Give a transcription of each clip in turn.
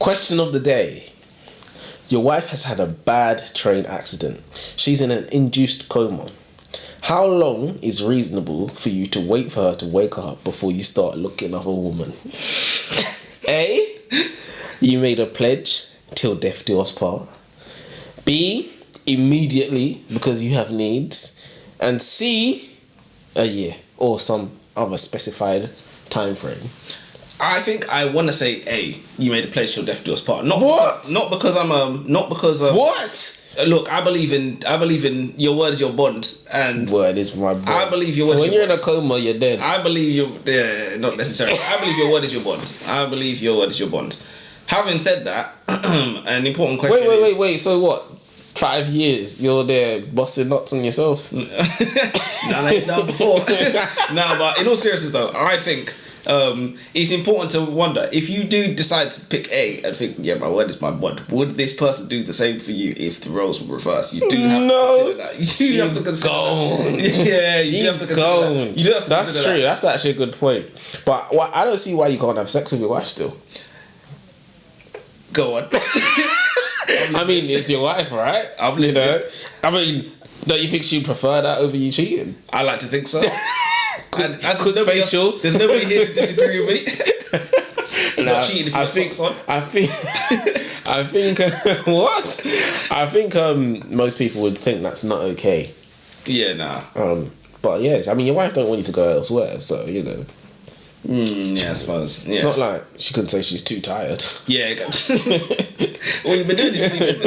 Question of the day. Your wife has had a bad train accident. She's in an induced coma. How long is reasonable for you to wait for her to wake up before you start looking up a woman? A. You made a pledge till death do us part. B. Immediately because you have needs. And C. A year or some other specified time frame. I think I want to say A. You made a pledge till death do us part. Not what? Not because what? Look, I believe in your word is your bond, and word is my bond. I believe your word. So when you're in a coma, you're dead. I believe not necessarily. I believe your word is your bond. I believe your word is your bond. Having said that, an important question. Wait. So what? 5 years you're there busting nuts on yourself? No, like you've done before. No, but in all seriousness though, I think it's important to wonder if you do decide to pick A and think, yeah, my word is my word. Would this person do the same for you if the roles were reversed? You do have to consider that. You have to consider gone. Yeah, you have to consider gone. that. You do have to That's consider true. that. That's actually a good point. But I don't see why you can't have sex with your wife still. Go on. I mean, it's your wife, right? I'm listening. You know? I mean, don't you think she'd prefer that over you cheating? I like to think so. And as Quick facial. There's nobody here to disagree with me. It's not cheating if you have socks on. I think what? I think most people would think that's not okay. Yeah, nah. But yes, I mean, your wife don't want you to go elsewhere, so you know. Yeah, I suppose. Yeah. It's not like she couldn't say she's too tired. Yeah. All you've been doing is sleeping.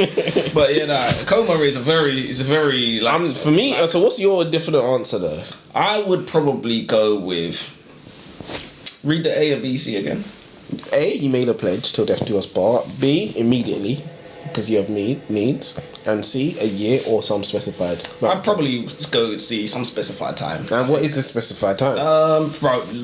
But yeah, nah, coma is a very like. For me, so what's your definite answer there? I would probably go with. Read the A and B, C again. A, you made a pledge till death do us part. B, immediately because you have needs. And C, a year or some specified. I'd probably go with C, some specified time. And what is the specified time?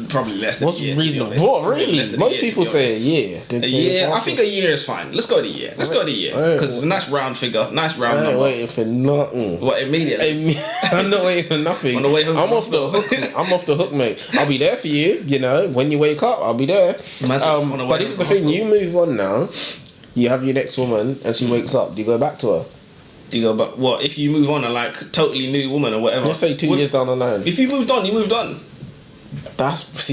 Probably less than what's a year. Reasonable? What, really? Most people say a year. A year? I think a year is fine. Let's go with a year. Because it's a nice round figure, nice round number. I'm waiting for nothing. What, immediately? I'm not waiting for nothing. On the way home I'm off the hook. I'm off the hook, mate. I'll be there for you. You know, when you wake up, I'll be there. But this is the thing. You move on now. You have your next woman, and she wakes up. Do you go back to her? Do you go back? What if you move on and like totally new woman or whatever? Let's say 2 years down the line. If you moved on, you moved on. That's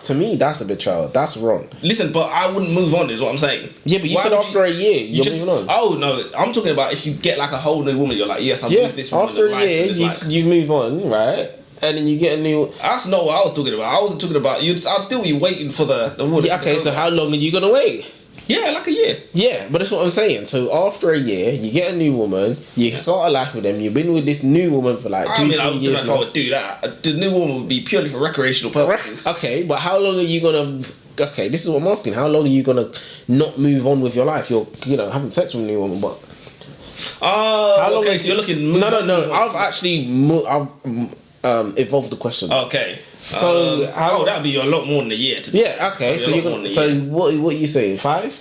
to me that's a betrayal. That's wrong. Listen, but I wouldn't move on. Is what I'm saying. Yeah, but you said after a year you're moving on. Oh no, I'm talking about if you get like a whole new woman. You're like, yes, I'm with this woman. After a year, you move on, right? And then you get a new. That's not what I was talking about. I wasn't talking about you. I'd still be waiting for the woman. Yeah, okay, so how long are you gonna wait? Yeah, like a year. Yeah, but that's what I'm saying. So after a year, you get a new woman, you start a life with them, you've been with this new woman for like 2-3 years. I don't know if I would do that. The new woman would be purely for recreational purposes. Okay, but how long are you gonna... Okay, this is what I'm asking. How long are you gonna not move on with your life? You're, having sex with a new woman, but... how long so you're looking... No. I've actually... evolved the question. Okay. So that'd be a lot more than a year. Yeah. Okay. So you're gonna. So what are you saying? 5?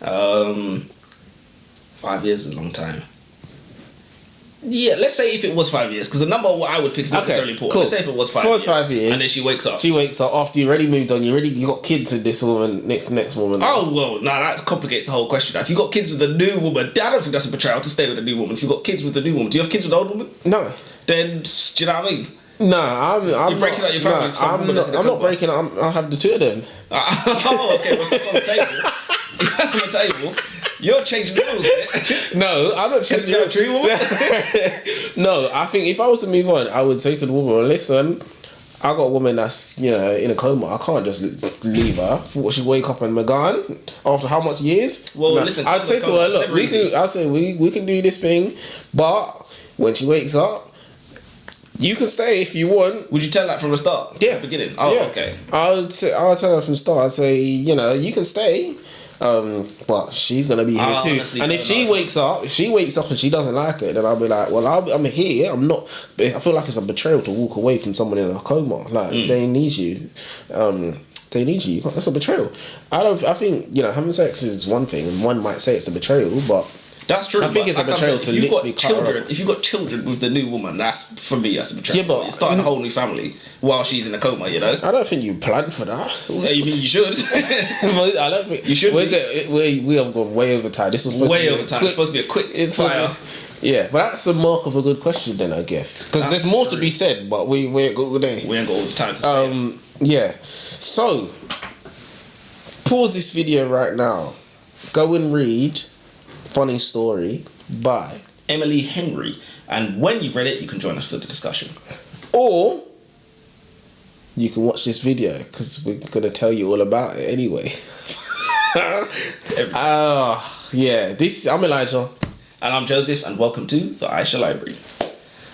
5 years is a long time. Yeah, let's say if it was 5 years, because the number what I would pick is not necessarily important. Cool. Let's say if it was 5 years. 5 years. And then she wakes up. She wakes up after you already moved on. You got kids with this woman, next woman. Oh, well, that complicates the whole question. If you got kids with a new woman, I don't think that's a betrayal to stay with a new woman. If you got kids with a new woman, do you have kids with an old woman? No. Then, do you know what I mean? No, I'm You're breaking out your family. I'm not breaking up. I'll have the two of them. Oh, okay. Well, that's on the table. That's on the table. You're changing the rules, innit? No, I'm not changing the tree woman. No, I think if I was to move on, I would say to the woman, listen, I got a woman that's, in a coma. I can't just leave her. What, she wake up and we're gone after how much years? Well, listen, I'd say to her, look, we can do this thing, but when she wakes up, you can stay if you want. Would you tell that from the start? Yeah. From the beginning? Oh, yeah. Okay. I'll tell her from the start. I'd say, you can stay. But she's gonna be here too. Honestly, and if she wakes up and she doesn't like it, then I'll be like, well, I'm here. I'm not. I feel like it's a betrayal to walk away from someone in a coma. Like they need you. They need you. That's a betrayal. I think having sex is one thing, and one might say it's a betrayal, but That's true. I think but it's a like I'm betrayal saying, to if you've literally got cut her children. off. If you've got children with the new woman, that's for me. That's a betrayal. Yeah, but- you're starting a whole new family while she's in a coma. You know. I don't think you planned for that. Yeah, you mean you should? I don't think You should we have gone way over time. This was supposed Way to be over a time. quick- It's supposed to be a quick It's supposed fire. to- yeah, but that's the mark of a good question, then I guess. Because there's more to be said, but we ain't got all day. We ain't got all the time to say it. Yeah. So, pause this video right now. Go and read Funny Story by, Emily Henry. And when you've read it, you can join us for the discussion. or you can watch this video because we're gonna tell you all about it anyway. Yeah. I'm Elijah. And I'm Joseph, and welcome to the Icha Library.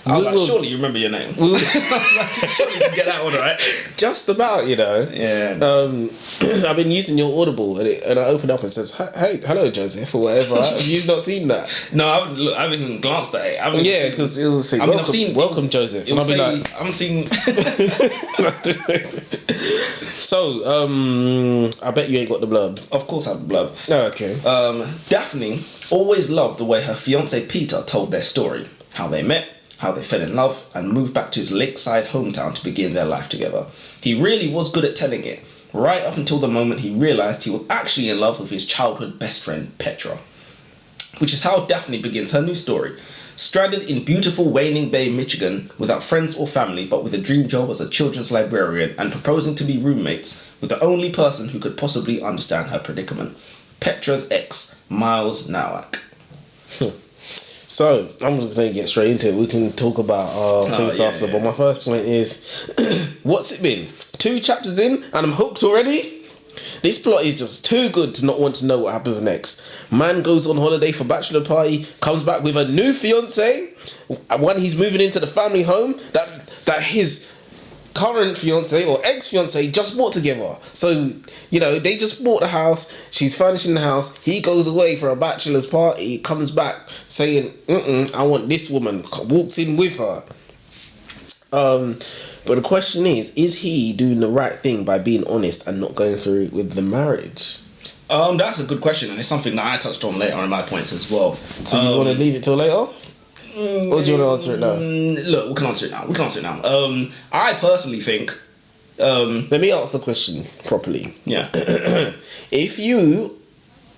I was We like, will- surely you remember your name. Surely you can get that one right. Just about, you know. Yeah. I've been using your Audible, and I open up and it says, "Hey, hello, Joseph," or whatever. Have you not seen that? No, I haven't even glanced at it. I haven't Yeah, seen- because it will say, I mean, welcome, I've seen welcome, Joseph. It And will I'll be say, I haven't seen. So, I bet you ain't got the blurb. Of course, I have the blurb. Oh, okay. Daphne always loved the way her fiance Peter told their story, how they met, how they fell in love, and moved back to his lakeside hometown to begin their life together. He really was good at telling it, right up until the moment he realised he was actually in love with his childhood best friend Petra. Which is how Daphne begins her new story. Stranded in beautiful Waning Bay, Michigan, without friends or family, but with a dream job as a children's librarian and proposing to be roommates with the only person who could possibly understand her predicament, Petra's ex, Miles Nowak. So, I'm just going to get straight into it. We can talk about things yeah, after, yeah. but my first point is, what's it been? 2 chapters in, and I'm hooked already? This plot is just too good to not want to know what happens next. Man goes on holiday for bachelor party, comes back with a new fiance, when he's moving into the family home that his current fiance or ex-fiance just bought together. So, you know, they just bought the house, she's furnishing the house, he goes away for a bachelor's party, comes back saying, I want this woman, walks in with her. But the question is he doing the right thing by being honest and not going through with the marriage? That's a good question, and it's something that I touched on later in my points as well. So you want to leave it till later? Or do you want to answer it now? Look, we can answer it now. I personally think, Let me ask the question properly. yeah, If you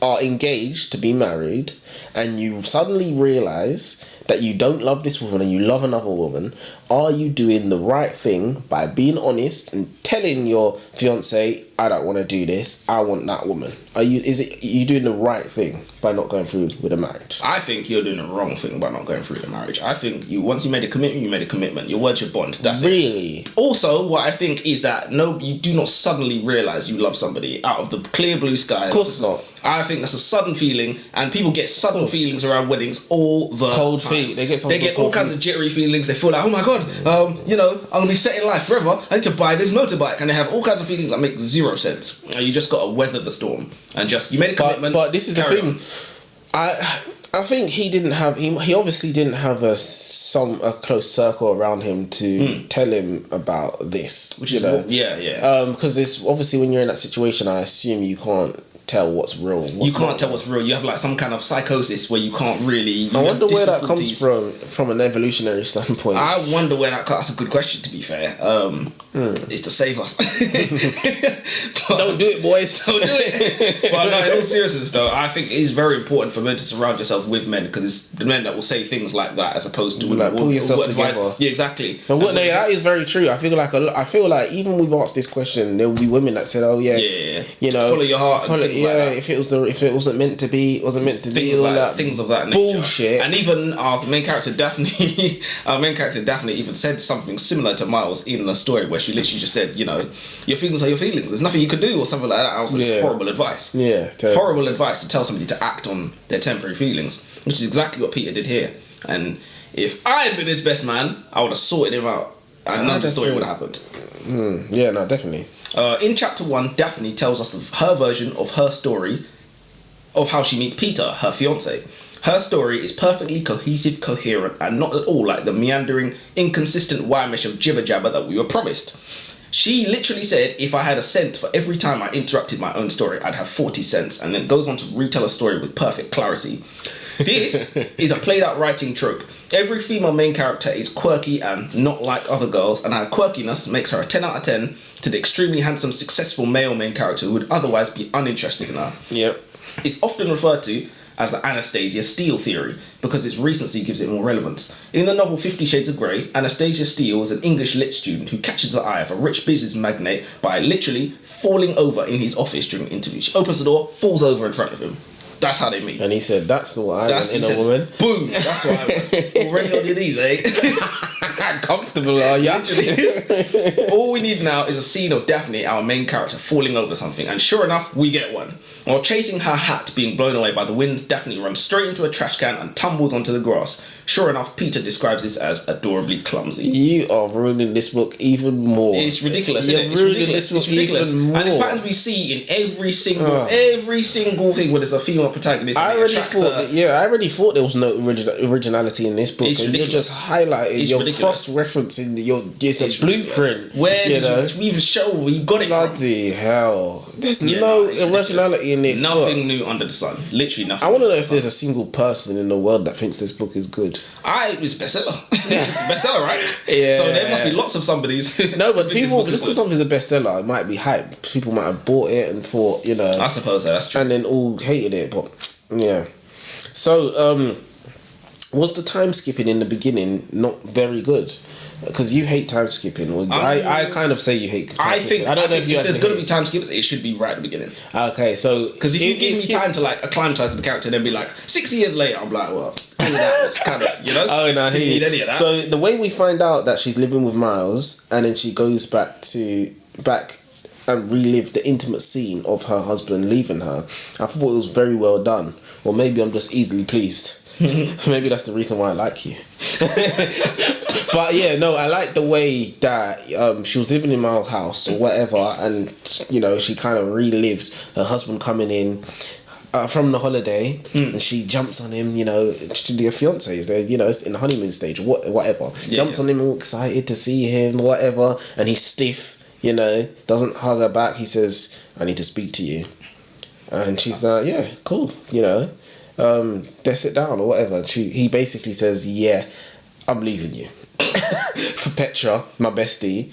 are engaged to be married and you suddenly realise that you don't love this woman and you love another woman, are you doing the right thing by being honest and telling your fiance, I don't want to do this, I want that woman? Are you doing the right thing by not going through with a marriage? I think you're doing the wrong thing by not going through the marriage. I think once you made a commitment, you made a commitment. Your word's your bond. That's it. Really? Also, what I think is that you do not suddenly realise you love somebody out of the clear blue sky. Of course not. I think that's a sudden feeling, and people get sudden feelings around weddings all the Cold time. feet. They get all cold kinds feet. of jittery feelings. They feel like, oh my god, I'm gonna be set in life forever. I need to buy this motorbike, and they have all kinds of feelings that make zero sense. And you just gotta weather the storm, and you made a commitment. But this is the carry thing. on. I think he didn't have he obviously didn't have a close circle around him to tell him about this, Which you is know. yeah. Because it's obviously when you're in that situation, I assume you can't tell what's real. And You what's can't not. tell what's real. You have like some kind of psychosis where you can't really. I wonder where that comes difficulties. from an evolutionary standpoint. I wonder where that's a good question, to be fair. It's to save us. But- Don't do it, boys. Don't do it. But no, in all seriousness though, I think it is very important for men to surround yourself with men, because it's the men that will say things like that as opposed to Like, women. pull yourself What advice- together. Yeah, exactly. But no, that is very true. I feel like even we've asked this question, there will be women that said, "Oh yeah, Yeah. you know, Follow your heart and things like that. if it wasn't meant to be, it wasn't meant to be." Things All like that things of that nature. bullshit. And even our main character Daphne, even said something similar to Miles in the story, where she literally just said, your feelings are your feelings. There's nothing you can do, or something like that. I was like, Yeah. it's horrible advice. Yeah, Horrible advice to tell somebody to act on their temporary feelings, which is exactly what Peter did here. And if I had been his best man, I would have sorted him out, and none of the story would have happened. Yeah, no, definitely. In chapter 1, Daphne tells us her version of her story of how she meets Peter, her fiance. Her story is perfectly cohesive, coherent, and not at all like the meandering, inconsistent wire-mesh of jibber-jabber that we were promised. She literally said, if I had a cent for every time I interrupted my own story, I'd have 40 cents, and then goes on to retell a story with perfect clarity. This is a played out writing trope. Every female main character is quirky and not like other girls, and her quirkiness makes her a 10 out of 10 to the extremely handsome, successful male main character who would otherwise be uninterested in her. Yep. It's often referred to as the Anastasia Steele theory because its recency gives it more relevance. In the novel 50 Shades of Grey, Anastasia Steele is an English lit student who catches the eye of a rich business magnate by literally falling over in his office during an interview. She opens the door, falls over in front of him. That's how they meet. And he said, that's the one I want in a woman. Boom, that's what I want. Already on your knees, eh? Comfortable, are you? All we need now is a scene of Daphne, our main character, falling over something. And sure enough, we get one. While chasing her hat being blown away by the wind, Daphne runs straight into a trash can and tumbles onto the grass. Sure enough, Peter describes this as adorably clumsy. You are ruining this book even more. It's ridiculous, isn't it? It's ridiculous. It's ridiculous. And it's patterns we see in every single thing where there's a female protagonist. I already thought there was no originality in this book. It's ridiculous. You're just highlighting, you're cross-referencing, it's a blueprint. Where did you even show where you got it from? Bloody hell. There's no originality in this book. Nothing new under the sun. Literally nothing. I want to know if there's a single person in the world that thinks this book is good. It's bestseller. It's bestseller, right? Yeah. So there must be lots of somebody's. No, but people, just because something's a bestseller, it might be hype. People might have bought it and thought, I suppose that's true. And then all hated it, but yeah. So, was the time skipping in the beginning not very good? Because you hate time skipping. I kind of say you hate time skipping. I don't know if there's going to be time skips, it should be right at the beginning. Okay, so... Because if you give me time to acclimatise to the character and then be like, 6 years later, I'm like, well, that was kind of, Oh, no, didn't need any of that. So the way we find out that she's living with Miles and then she goes back and relive the intimate scene of her husband leaving her, I thought it was very well done. Or maybe I'm just easily pleased. Maybe that's the reason why I like you. But yeah, no, I like the way that she was living in my house or whatever, and she kind of relived her husband coming in from the holiday, and she jumps on him. Their fiance is there. It's in the honeymoon stage, whatever. Jumps on him, all excited to see him, whatever, and he's stiff. Doesn't hug her back. He says, "I need to speak to you," and she's like, "Yeah, cool," they sit down or whatever. He basically says, "Yeah, I'm leaving you." For Petra, my bestie,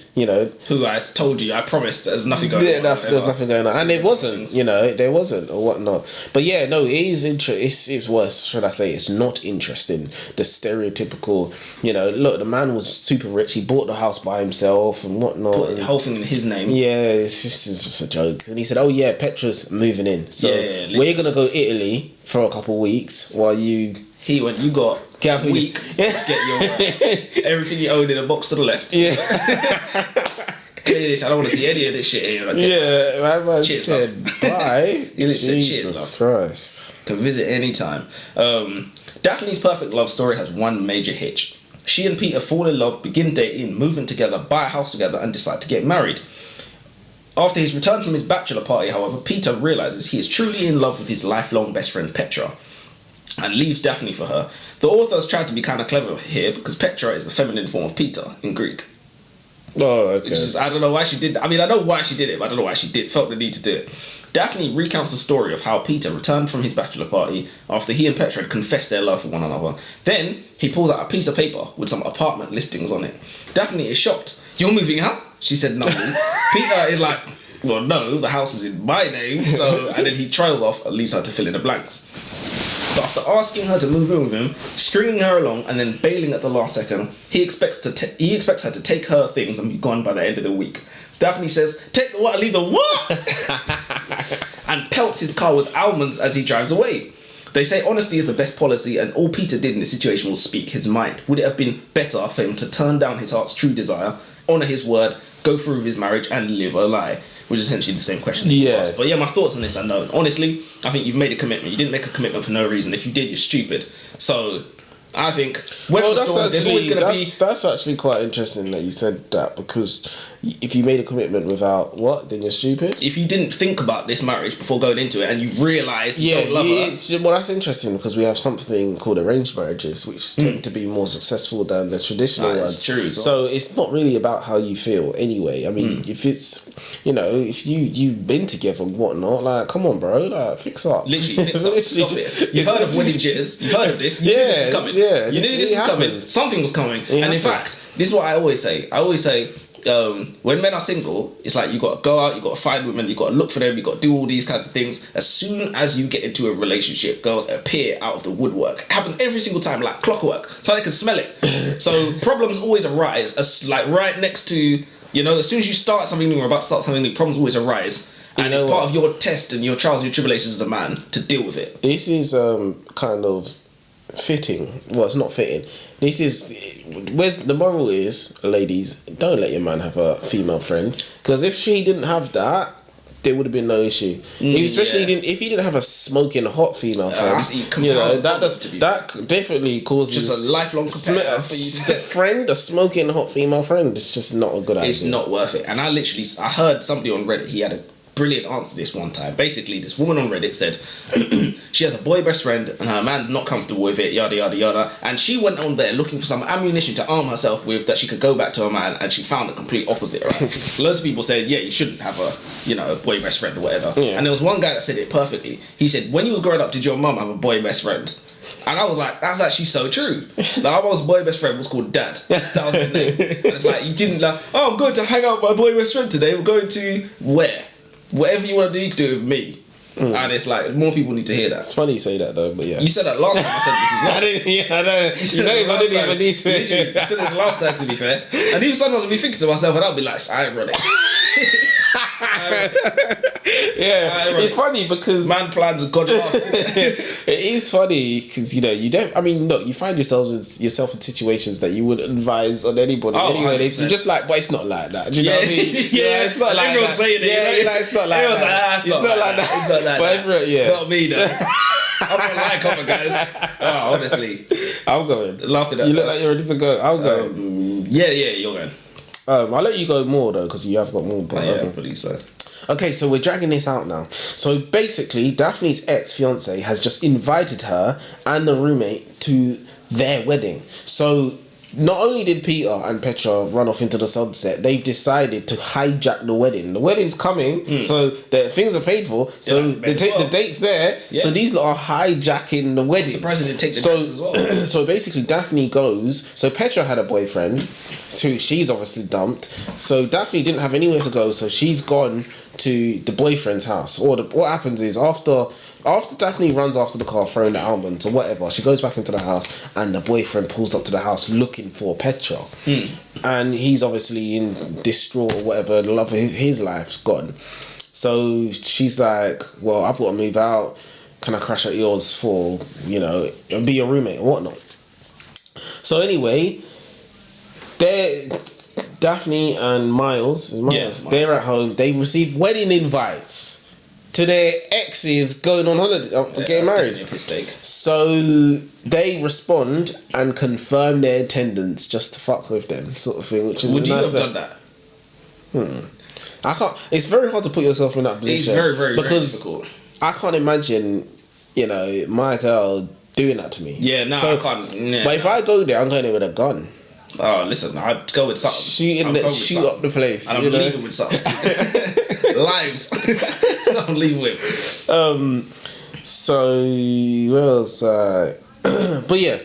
who I told you, I promised there's nothing going on. There's nothing going on, and it wasn't, there wasn't or whatnot. But yeah, no, it is it's worse, should I say? It's not interesting. The stereotypical, look, the man was super rich. He bought the house by himself and whatnot. Put the whole thing in his name. Yeah, it's just a joke. And he said, "Oh yeah, Petra's moving in, so we're gonna go Italy for a couple of weeks while you." He went, you got a week, get your everything you own in a box to the left. Yeah. Clear this, I don't want to see any of this shit here. My man said, bye. Jesus Christ. Can visit anytime. Daphne's perfect love story has one major hitch. She and Peter fall in love, begin dating, moving together, buy a house together, and decide to get married. After his return from his bachelor party, however, Peter realises he is truly in love with his lifelong best friend Petra, and leaves Daphne for her. The authors tried to be kind of clever here because Petra is the feminine form of Peter in Greek. Oh, okay. I don't know why she did that. I mean, I know why she did it, but I don't know why she felt the need to do it. Daphne recounts the story of how Peter returned from his bachelor party after he and Petra had confessed their love for one another. Then, he pulls out a piece of paper with some apartment listings on it. Daphne is shocked. "You're moving out?" She said no. Peter is like, "Well, no, the house is in my name." And then he trailed off and leaves her to fill in the blanks. So after asking her to move in with him, stringing her along, and then bailing at the last second, he expects her to take her things and be gone by the end of the week. Daphne says, "Take the what and leave the what?" and pelts his car with almonds as he drives away. They say honesty is the best policy, and all Peter did in this situation was speak his mind. Would it have been better for him to turn down his heart's true desire, honour his word, go through with his marriage, and live a lie? Which is essentially the same question. Yeah. But yeah, my thoughts on this are known. Honestly, I think you've made a commitment. You didn't make a commitment for no reason. If you did, you're stupid. So I think that's actually quite interesting that you said that, because if you made a commitment without what, then you're stupid. If you didn't think about this marriage before going into it and you realised you don't love her. Well, that's interesting because we have something called arranged marriages, which tend to be more successful than the traditional ones. That's true. So it's not really about how you feel anyway. I mean, if it's, if you've been together and whatnot, like, come on, bro, like, fix up. Literally, fix up. Stop it. You've heard of wedding jitters. You've heard of this. You knew this was coming. Yeah, you knew this was coming. Something was coming. And in fact, this is what I always say. When men are single, it's like you got to go out, you got to find women, you got to look for them, you got to do all these kinds of things. As soon as you get into a relationship, girls appear out of the woodwork. It happens every single time, like clockwork, so they can smell it. So problems always arise, as like right next to, as soon as you start something new or about to start something new, problems always arise. And it's part of your test and your trials and your tribulations as a man to deal with it. This is kind of fitting. Well, it's not fitting. This is where's the moral is, ladies, don't let your man have a female friend, because if she didn't have that, there would have been no issue. Especially if he didn't have a smoking hot female friend, that definitely causes just a lifelong a smoking hot female friend. It's just not a good idea. It's not worth it. And I heard somebody on Reddit, he had a brilliant answer to this one time. Basically, this woman on Reddit said she has a boy best friend and her man's not comfortable with it, yada yada yada, and she went on there looking for some ammunition to arm herself with that she could go back to her man, and she found the complete opposite. Right? Loads of people said, yeah, you shouldn't have a boy best friend or whatever. And there was one guy that said it perfectly. He said, when you was growing up, did your mum have a boy best friend? And I was like, that's actually so true. Like, our mom's boy best friend was called Dad. That was his name. And it's like, you didn't I'm going to hang out with my boy best friend today. We're going to where? Whatever you want to do, you can do it with me. And it's like, more people need to hear that. It's funny you say that though, but yeah. You said that last time I said this is not. I know. You notice I didn't even need to. You said it the last time, to be fair. And even sometimes I'll be thinking to myself, and I'll be like, ironic. It's funny because man plans God laughs. It is funny because you don't. I mean, look, you find yourself in situations that you wouldn't advise on anybody anyway. You're just like, but it's not like that. Do you know what I mean? It's not like everyone's saying it. It's not like that. It's not like that. It's not like that. Not me though. I'm not like cover guys. Oh, honestly, I'm going. Laughing at you look like you're ready to go. I'll go. Yeah, you're going. I'll let you go more though because you have got more. But I believe so. Okay, so we're dragging this out now. So basically, Daphne's ex-fiance has just invited her and the roommate to their wedding. So not only did Peter and Petra run off into the sunset, they've decided to hijack the wedding. The wedding's coming, so the things are paid for. So the date's there. Yeah. So these lot are hijacking the wedding. Surprising they take the dress as well. So basically, Daphne goes. So Petra had a boyfriend, who she's obviously dumped. So Daphne didn't have anywhere to go, so she's gone to the boyfriend's house. What happens is after Daphne runs after the car throwing the almonds or whatever, she goes back into the house and the boyfriend pulls up to the house looking for Petra. And he's obviously in distraught or whatever. The love of his life's gone. So she's like, well, I've got to move out. Can I crash at yours for, be your roommate or whatnot? So anyway, Daphne and Miles, they're at home. They receive wedding invites to their exes going on holiday, getting married. So they respond and confirm their attendance just to fuck with them, sort of thing. Which is would you have done that? I can't. It's very hard to put yourself in that position. It's very, very, because very difficult. I can't imagine, my girl doing that to me. Yeah, no, I can't. Yeah, but if I go there, I'm going there with a gun. Oh, listen, I'd go with something. Shoot up the place. And I'm leaving with something. Lives. I'm leaving with. So, what else? But yeah.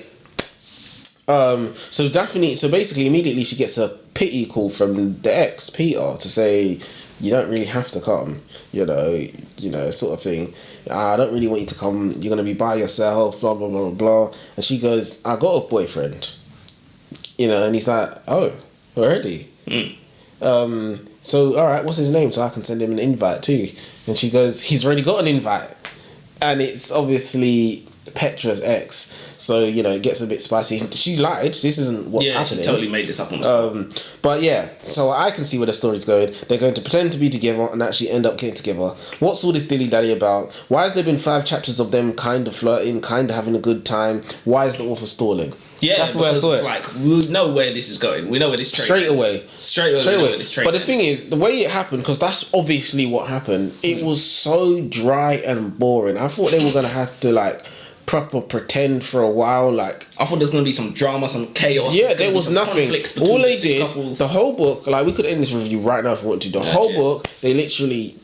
So Daphne, basically immediately she gets a pity call from the ex, Peter, to say, you don't really have to come, sort of thing. I don't really want you to come. You're going to be by yourself, blah, blah, blah, blah. And she goes, I got a boyfriend. And he's like, oh, already? So, all right, what's his name? So I can send him an invite too. And she goes, he's already got an invite. And it's obviously Petra's ex. So, it gets a bit spicy. She lied. This isn't what's happening. She totally made this up on the spot. But yeah, so I can see where the story's going. They're going to pretend to be together and actually end up getting together. What's all this dilly-dally about? Why has there been 5 chapters of them kind of flirting, kind of having a good time? Why is the author stalling? Yeah, that's the way I saw it's it. like, we know where this is going. We know where this train Straight ends. away. Straight away. We know where this train But the ends. thing is, the way it happened, because that's obviously what happened, it was so dry and boring. I thought they were going to have to, like, proper pretend for a while, like... I thought there's going to be some drama, some chaos. Yeah, there was nothing. All they did, couples. the whole book, like, we could end this review right now if we want to. The whole book, they literally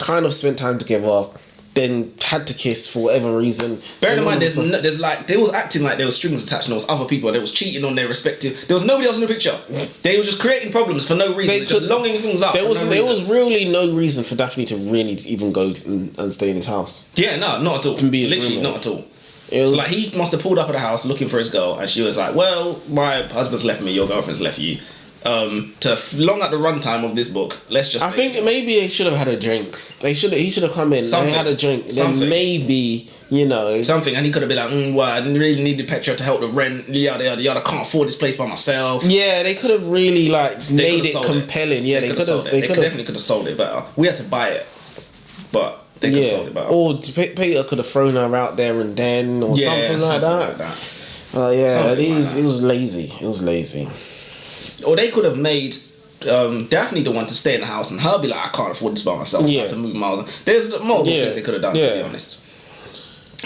kind of spent time together, then had to kiss for whatever reason. Bear in mind, there's like, they was acting like there was strings attached and there was other people, they was cheating on their respective... There was nobody else in the picture. They were just creating problems for no reason. They're just longing things up. There was really no reason for Daphne to really even go and stay in his house. Yeah, no, not at all. To be his Literally, roommate. not at all. So like, he must have pulled up at the house looking for his girl, and she was like, well, my husband's left me, your girlfriend's left you. To long at the runtime of this book, let's just... I think maybe they should have had a drink. He should have come in and had a drink. Then maybe, something, and he could have been like, well, I really needed Petra to help the rent, yada, yada, yada, I can't afford this place by myself. Yeah, they could have really, like, made it compelling. Yeah, they could have... They definitely could have sold it better. We had to buy it, but... They could have sold it better. Or Peter could have thrown her out there and then, or something like that. It was lazy. It was lazy. Or they could have made Daphne the one to stay in the house and her be like, I can't afford this by myself. I have to move miles. There's multiple things they could have done, to be honest.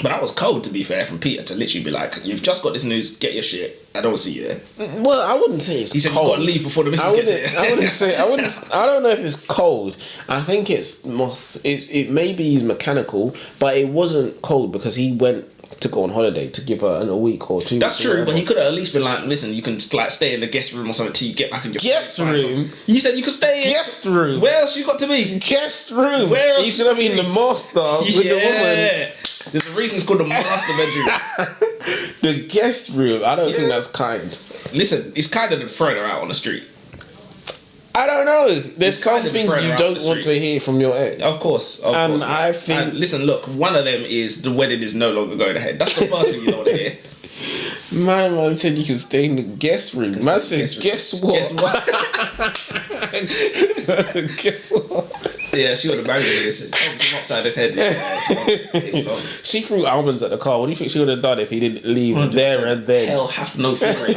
But that was cold, to be fair, from Peter to literally be like, you've just got this news, get your shit. I don't see you there. Well, I wouldn't say it's cold. He said, you've got to leave before the missus gets here. I don't know if it's cold. I think it maybe he's mechanical, but it wasn't cold because he went to go on holiday to give her a week or 2 weeks. That's true, but he could have at least been like, listen, you can like stay in the guest room or something till you get back in your guest room. You said you could stay in guest room. Where else you got to be? Guest room. Where else? He's gonna be in the master with the woman. There's a reason it's called the master bedroom. The guest room. I don't think that's kind. Listen, it's kind of throwing her out on the street. I don't know. There's some things you don't want to hear from your ex. Of course. I think... And listen, look, one of them is the wedding is no longer going ahead. That's the first thing you don't want to hear. My man said you can stay in the guest room. Man said, guess what? Guess what? Yeah, she would have married him. It's upside his head. It's gone. She threw almonds at the car. What do you think she would have done if he didn't leave 100%. There and then? Hell hath no fury.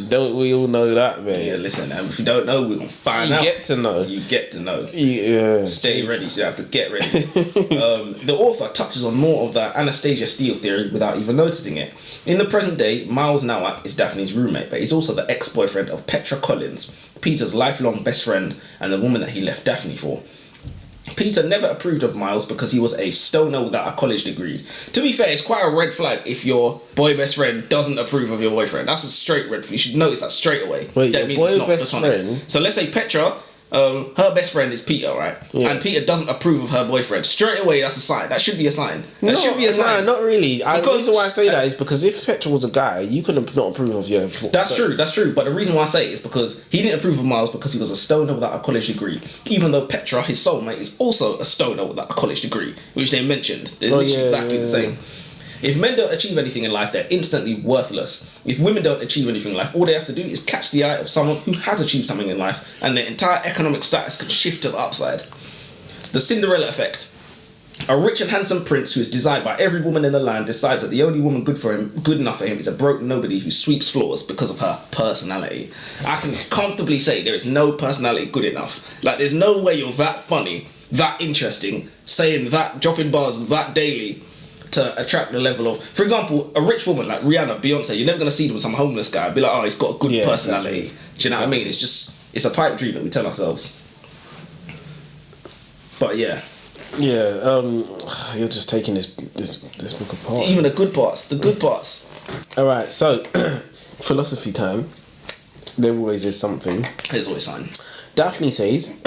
Don't we all know that, man? Yeah, listen, if you don't know, we're going to find out. You get to know. You get to know. Yeah. Stay ready, so you have to get ready. The author touches on more of the Anastasia Steele theory without even noticing it. In the present day, Miles Nowak is Daphne's roommate, but he's also the ex-boyfriend of Petra Collins, Peter's lifelong best friend and the woman that he left Daphne for. Peter never approved of Miles because he was a stoner without a college degree. To be fair, it's quite a red flag if your boy best friend doesn't approve of your boyfriend. That's a straight red flag. You should notice that straight away. Wait, that your means boy it's not best platonic. friend? So let's say Petra, her best friend is Peter, right? Yeah. And Peter doesn't approve of her boyfriend. Straight away, that's a sign. That should be a sign. That should be a sign. No, not really. The reason why I say that is because if Petra was a guy, you couldn't not approve of your... That's true. But the reason why I say it is because he didn't approve of Miles because he was a stoner without a college degree. Even though Petra, his soulmate, is also a stoner without a college degree, which they mentioned. They're literally exactly the same. If men don't achieve anything in life, they're instantly worthless. If women don't achieve anything in life, all they have to do is catch the eye of someone who has achieved something in life, and their entire economic status could shift to the upside. The Cinderella effect. A rich and handsome prince who is desired by every woman in the land decides that the only woman good enough for him is a broke nobody who sweeps floors because of her personality. I can comfortably say there is no personality good enough. Like, there's no way you're that funny, that interesting, saying that, dropping bars that daily to attract the level of... For example, a rich woman like Rihanna, Beyonce, you're never going to see them with some homeless guy and be like, oh, he's got a good personality. Exactly. Do you know what I mean? It's a pipe dream that we tell ourselves. But yeah. Yeah, you're just taking this book apart. Even the good parts. Alright, so, philosophy time. There always is something. There's always something. Daphne says,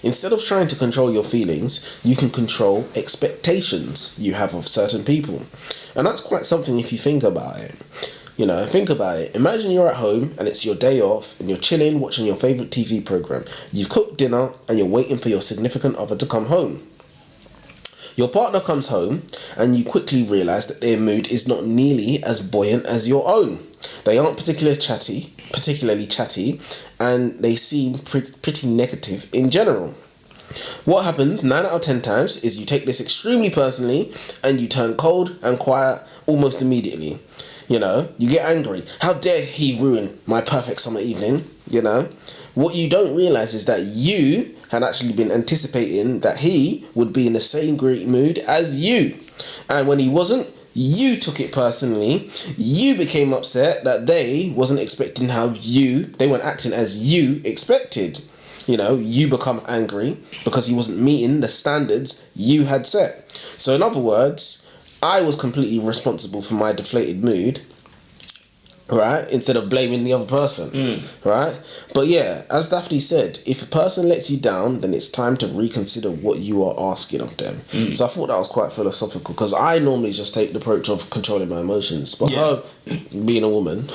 instead of trying to control your feelings, you can control expectations you have of certain people. And that's quite something if you think about it. Think about it. Imagine you're at home and it's your day off and you're chilling, watching your favourite TV programme. You've cooked dinner and you're waiting for your significant other to come home. Your partner comes home and you quickly realise that their mood is not nearly as buoyant as your own. They aren't particularly chatty, and they seem pretty negative in general. What happens 9 out of 10 times is you take this extremely personally and you turn cold and quiet almost immediately. You know, you get angry. How dare he ruin my perfect summer evening? You know, what you don't realise is that you had actually been anticipating that he would be in the same great mood as you. And when he wasn't, you took it personally. You became upset that they wasn't expecting they weren't acting as you expected. You know, you become angry because he wasn't meeting the standards you had set. So in other words, I was completely responsible for my deflated mood, right? Instead of blaming the other person, right? But yeah, as Daphne said, if a person lets you down, then it's time to reconsider what you are asking of them. So I thought that was quite philosophical, because I normally just take the approach of controlling my emotions. But her, being a woman,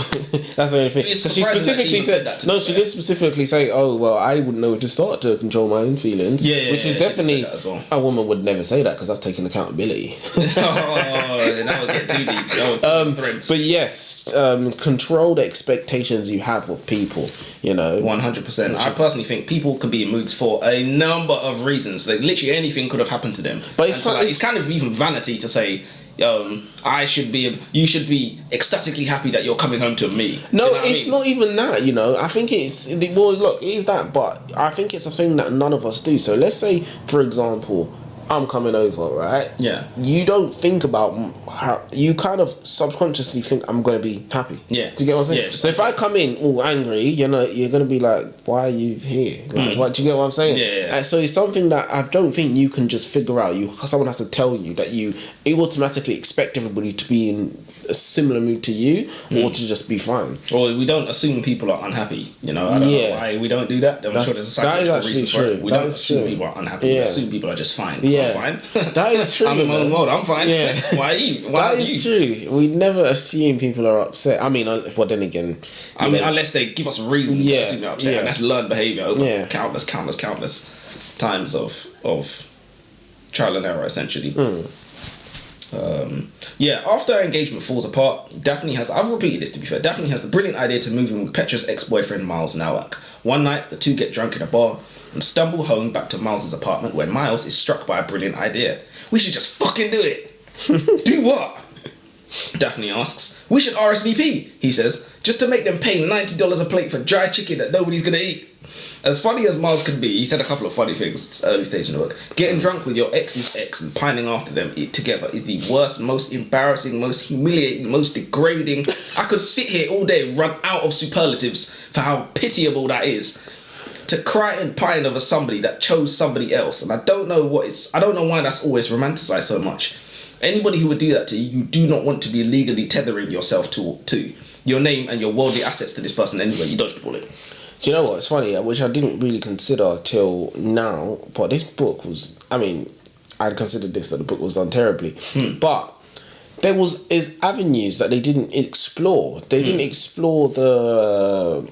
that's the only thing. So she specifically said that. No, she did specifically say, "Oh, well, I wouldn't know where to start to control my own feelings." Which is definitely a woman would never say that, because that's taking accountability. That would get too deep. But yes, control the expectations you have of people. You know, 100%. I personally think people can be in moods for a number of reasons. Like literally anything could have happened to them. But it's kind of even vanity to say, you should be ecstatically happy that you're coming home to me. No, you know it's not even that, you know. I think look, it is that, but I think it's a thing that none of us do. So let's say, for example, I'm coming over, right? Yeah. You don't think about how you kind of subconsciously think I'm gonna be happy. Yeah. Do you get what I'm saying? Yeah, so if I come in all angry, you know, you're gonna be like, "Why are you here?" Like, what, do you get what I'm saying? Yeah. And so it's something that I don't think you can just figure out. Someone has to tell you that you automatically expect everybody to be in a similar mood to you, or to just be fine. Or we don't assume people are unhappy. You know, I don't know why we don't do that. I'm sure there's a psychological reason for it. We don't assume people are unhappy. We assume people are just fine. Yeah. I'm fine. That is true. I'm in my own world. I'm fine. Yeah. Why are you? That is true. We never assume people are upset. I mean, well, then again, unless they give us a reason to assume they're upset, and that's learned behaviour over countless times of trial and error, essentially. After our engagement falls apart, I've repeated this to be fair, Daphne has the brilliant idea to move in with Petra's ex-boyfriend Miles Nowak. One night, the two get drunk in a bar and stumble home back to Miles' apartment, where Miles is struck by a brilliant idea. We should just fucking do it. Do what? Daphne asks. We should RSVP, he says, just to make them pay $90 a plate for dry chicken that nobody's gonna eat. As funny as Miles could be, he said a couple of funny things. It's early stage in the work. Getting drunk with your ex's ex and pining after them together is the worst, most embarrassing, most humiliating, most degrading. I could sit here all day, run out of superlatives for how pitiable that is. To cry and pine over somebody that chose somebody else, and I don't know why that's always romanticized so much. Anybody who would do that to you, you do not want to be illegally tethering yourself to your name and your worldly assets to this person anyway. You dodged the bullet. Do you know what? It's funny, which I didn't really consider till now, but this book was, I'd considered that the book was done terribly. But there is avenues that they didn't explore. They didn't explore the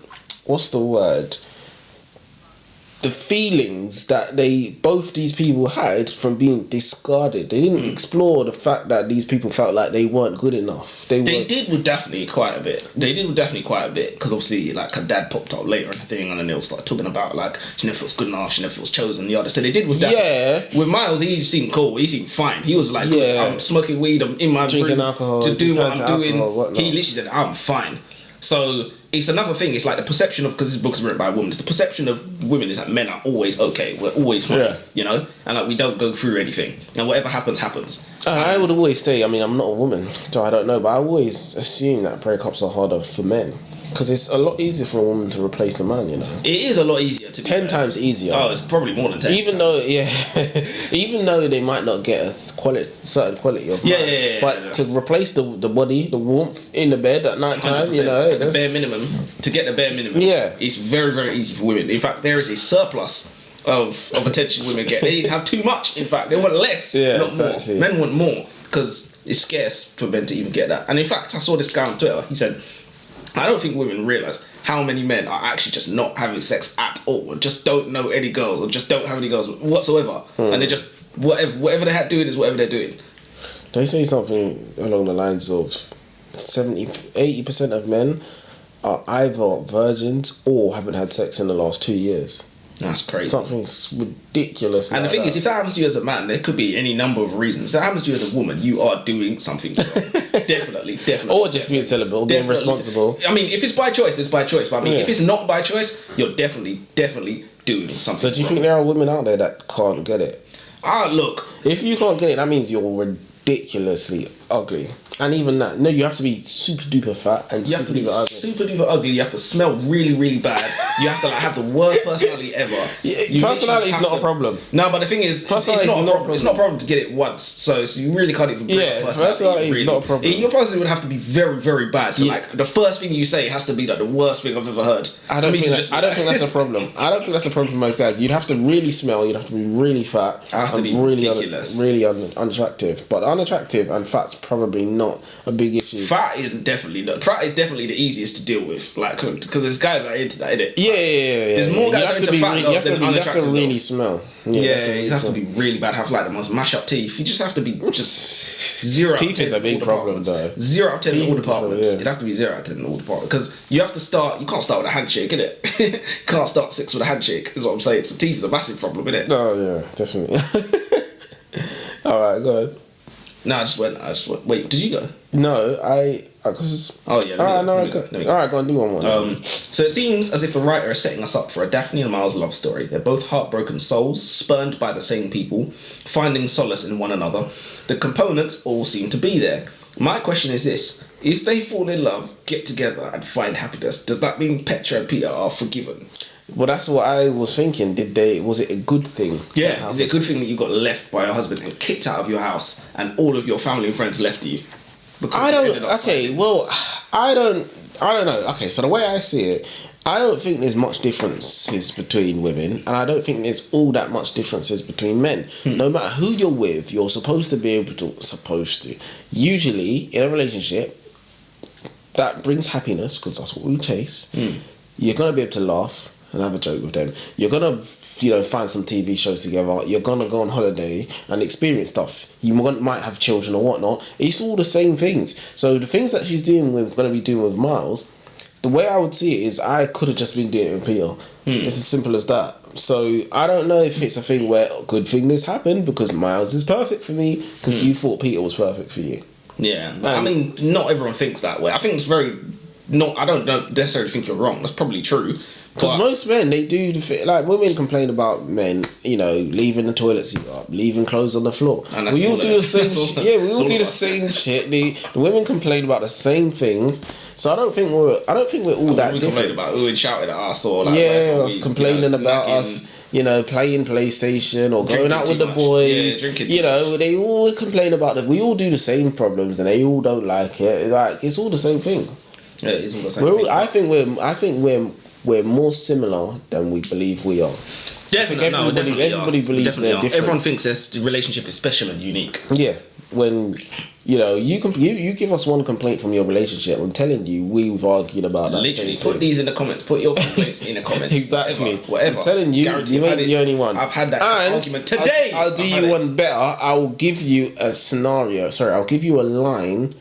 feelings that both these people had from being discarded. They didn't explore the fact that these people felt like they weren't good enough. They did with Daphne quite a bit. Because obviously, like, her dad popped up later in the thing, and then they all started talking about, like, she never feels good enough, she never feels chosen, the other. So they did with Daphne. Yeah. With Miles, he seemed cool. He seemed fine. He was like, I'm smoking weed, I'm in my drinking room alcohol to do what I'm doing. Alcohol, he literally said, I'm fine. So it's another thing. It's like the perception of, because this book's written by a woman, it's the perception of women is that men are always okay. We're always fine, you know, and like we don't go through anything, and whatever happens, happens. I would always say, I'm not a woman, so I don't know, but I always assume that breakups are harder for men. Because it's a lot easier for a woman to replace a man, you know. It is a lot easier. It's 10 times easier. Oh, it's probably more than 10. Even though they might not get a certain quality of man. But to replace the body, the warmth in the bed at night time, you know. The bare minimum. To get the bare minimum. Yeah. It's very, very easy for women. In fact, there is a surplus of attention women get. They have too much, in fact. They want less, not more. Men want more because it's scarce for men to even get that. And in fact, I saw this guy on Twitter. He said, I don't think women realise how many men are actually just not having sex at all, or just don't know any girls, or just don't have any girls whatsoever, and they're just whatever they're doing is whatever they're doing. They say something along the lines of 80% of men are either virgins or haven't had sex in the last 2 years. That's crazy. Something's ridiculous. And the thing is, if that happens to you as a man, there could be any number of reasons. If that happens to you as a woman, you are doing something wrong. Definitely. Or just being celibate, or being responsible. I mean, if it's by choice, it's by choice. But I mean, if it's not by choice, you're definitely doing something So do you wrong. think there are women out there that can't get it? Look. If you can't get it, that means you're ridiculously ugly. And even that, no, you have to be super duper fat and You have to be super duper ugly. You have to smell really, really bad. You have to have the worst personality ever. Personality is not a problem. No, but the thing is, it's not a problem. It's not a problem to get it once. So you really can't even bring up personality is not a problem. Your personality would have to be very, very bad. So like the first thing you say has to be like the worst thing I've ever heard. I don't think that's a problem. I don't think that's a problem for most guys. You'd have to really smell. You'd have to be really fat. Have to be really ridiculous. Really unattractive. But unattractive and fat's probably not a big issue. Fat is definitely the easiest to deal with, like, because there's guys that are into that, innit? Yeah. There's more guys that are into fat girls than unattractive. You have to really smell. You have to be really bad, have like the most mash up teeth. You just have to be just 0 out of 10. Teeth is a big problem though. 0 out of 10 in all Teeth, departments. yeah. It'd have to be 0 out of 10 in all departments, because you can't start with a handshake, innit? You can't start sex with a handshake, is what I'm saying. So teeth is a massive problem, innit? Oh yeah, definitely. Alright, go ahead. No, I just went. Wait, did you go? No, cause Oh yeah. Alright, go on, do one more. So it seems as if the writer is setting us up for a Daphne and Miles love story. They're both heartbroken souls, spurned by the same people, finding solace in one another. The components all seem to be there. My question is this: if they fall in love, get together, and find happiness, does that mean Petra and Peter are forgiven? Well, that's what I was thinking. Was it a good thing? Yeah. Is it a good thing that you got left by your husband and kicked out of your house, and all of your family and friends left you? I don't know. Okay, so the way I see it, I don't think there's much differences between women, and I don't think there's all that much differences between men. No matter who you're with, you're supposed to. Usually, in a relationship, that brings happiness, because that's what we chase. You're going to be able to laugh and have a joke with them. You're going to, find some TV shows together. You're going to go on holiday and experience stuff. You might have children or whatnot. It's all the same things. So the things that she's going to be doing with Miles, the way I would see it is I could have just been doing it with Peter. It's as simple as that. So I don't know if it's a thing where good thing this happened because Miles is perfect for me because you thought Peter was perfect for you. Yeah, I mean, not everyone thinks that way. I think it's very... I don't necessarily think you're wrong. That's probably true. Because most men, they do like women complain about men, leaving the toilet seat up, leaving clothes on the floor. And we all do the same. We all do the same shit. The women complain about the same things. So I don't think we're all that different. Complain about who would shouted at us or complaining about us. Playing PlayStation or going out with the boys. They all complain about it. We all do the same problems and they all don't like it. Like it's all the same thing. Yeah, it's all the same thing. I think we're more similar than we believe we are. Definitely, everybody believes they're different. Everyone thinks the relationship is special and unique. Yeah, when you give us one complaint from your relationship, I'm telling you, we've argued about that. Literally, put these in the comments. Put your complaints in the comments. Exactly. Whatever. I'm telling you, you ain't the only one. I've had that argument today. I'll do you one better. I will give you a scenario. Sorry, I'll give you a line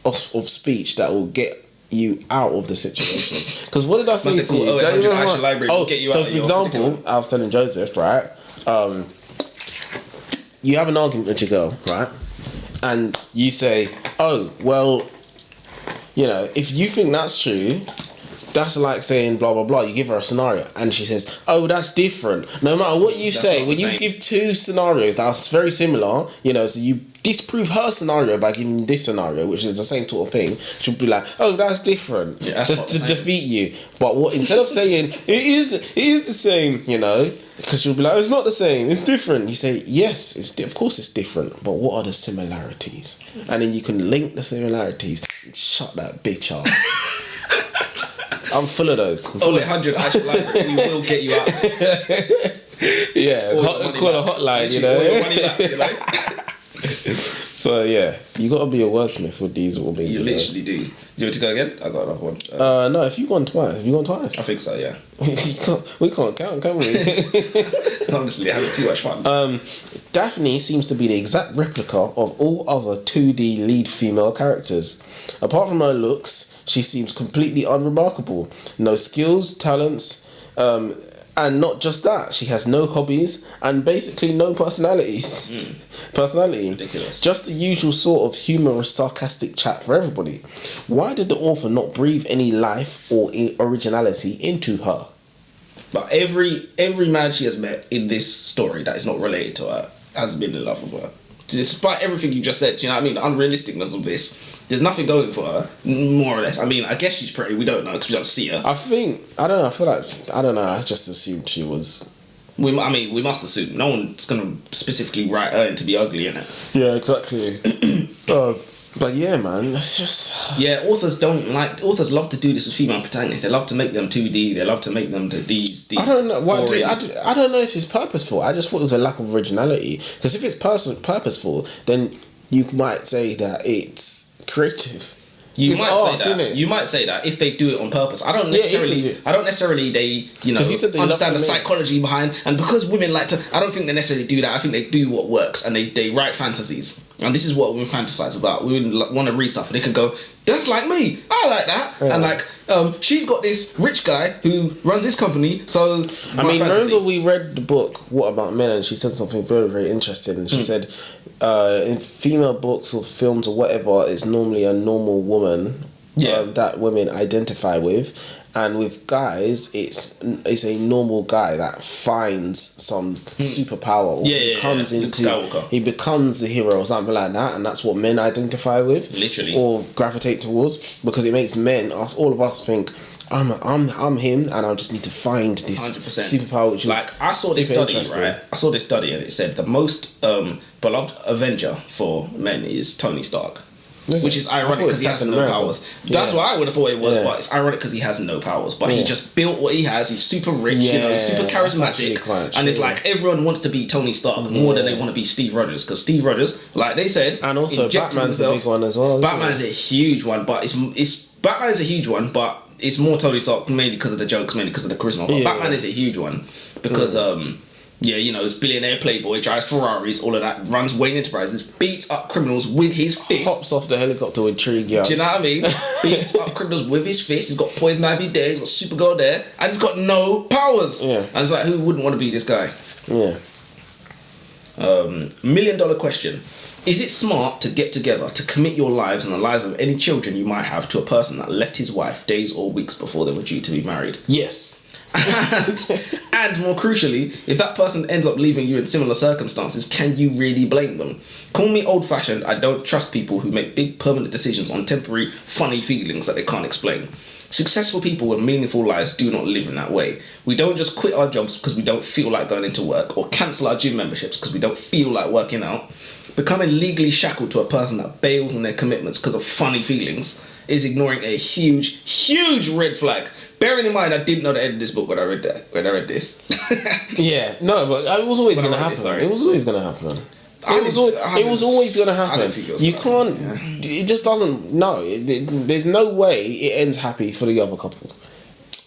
of speech that will get you out of the situation. Because what did I say to you? So for example, I was telling Joseph, right? You have an argument with your girl, right? And you say, oh, well, if you think that's true, that's like saying blah, blah, blah. You give her a scenario and she says, oh, that's different. No matter what you say, when you give two scenarios that are very similar, so you disprove her scenario by giving this scenario, which is the same sort of thing, she'll be like, oh, that's different. Yeah, just to defeat you. But instead of saying, it is the same, because she'll be like, oh, it's not the same, it's different. You say, yes, of course it's different, but what are the similarities? And then you can link the similarities and shut that bitch up. I'm full of those. 100 Icha Library, we will get you out. Yeah, call a hotline, So yeah, you got to be a wordsmith with these little things. You literally do. Do you want to go again? I got another one. No, if you've gone twice. Have you gone twice? I think so, yeah. We can't count, can we? Honestly, having too much fun. Daphne seems to be the exact replica of all other 2D lead female characters. Apart from her looks, she seems completely unremarkable. No skills, talents, and not just that, she has no hobbies and basically no personality. Ridiculous. Just the usual sort of humorous, sarcastic chat for everybody. Why did the author not breathe any life or originality into her? But every man she has met in this story that is not related to her has been in love with her. Despite everything you just said, do you know what I mean? The unrealisticness of this, there's nothing going for her, more or less. I mean, I guess she's pretty, we don't know because we don't see her. I just assumed she was... We must assume. No one's going to specifically write her into be ugly, innit? Yeah, exactly. But yeah, man, it's just... Yeah, authors love to do this with female protagonists. They love to make them 2D. They love to make them these. I don't know. I don't know if it's purposeful. I just thought it was a lack of originality. Because if it's purposeful, then you might say that it's creative. You might say that if they do it on purpose. I don't necessarily they understand the psychology behind, and because women like to, I don't think they necessarily do that. I think they do what works, and they write fantasies. And this is what women fantasize about. Women want to read stuff, and they can go, "That's like me. I like that." Yeah. And like, she's got this rich guy who runs this company. So remember we read the book What About Men, and she said something very, very interesting. And she said, in female books or films or whatever, it's normally a normal woman that women identify with. And with guys, it's a normal guy that finds some superpower or he becomes the hero or something like that, and that's what men identify with, literally, or gravitate towards, because it makes all of us think, I'm him, and I just need to find this 100%. Superpower, which like, I saw this study, right? I saw this study, and it said the most beloved Avenger for men is Tony Stark. Which is ironic because he has no powers. That's what I would have thought it was, but it's ironic because he has no powers. But he just built what he has. He's super rich, super charismatic, and it's like everyone wants to be Tony Stark more than they want to be Steve Rogers. Because Steve Rogers, like they said, and also Batman's a big one as well. Batman's a huge one, but Batman's a huge one, but it's more Tony Stark mainly because of the jokes, mainly because of the charisma. But Batman is a huge one because it's billionaire playboy, drives Ferraris, all of that, runs Wayne Enterprises, beats up criminals with his fist. Hops off the helicopter with Tree Girl. Do you know what I mean? Beats up criminals with his fist. He's got Poison Ivy there, he's got Supergirl there, and he's got no powers. Yeah. And it's like, who wouldn't want to be this guy? Yeah. $1 million question. Is it smart to get together, to commit your lives and the lives of any children you might have to a person that left his wife days or weeks before they were due to be married? Yes. And more crucially, if that person ends up leaving you in similar circumstances, can you really blame them? Call me old-fashioned, I don't trust people who make big permanent decisions on temporary funny feelings that they can't explain. Successful people with meaningful lives do not live in that way. We don't just quit our jobs because we don't feel like going into work, or cancel our gym memberships because we don't feel like working out. Becoming legally shackled to a person that bails on their commitments because of funny feelings is ignoring a huge, huge red flag. Bearing in mind, I didn't know the end of this book when I read this. Yeah, no, but it was always going to happen. It was always going to happen. It was always going to happen. I don't think it was you can't. It just doesn't. No, there's no way it ends happy for the other couple.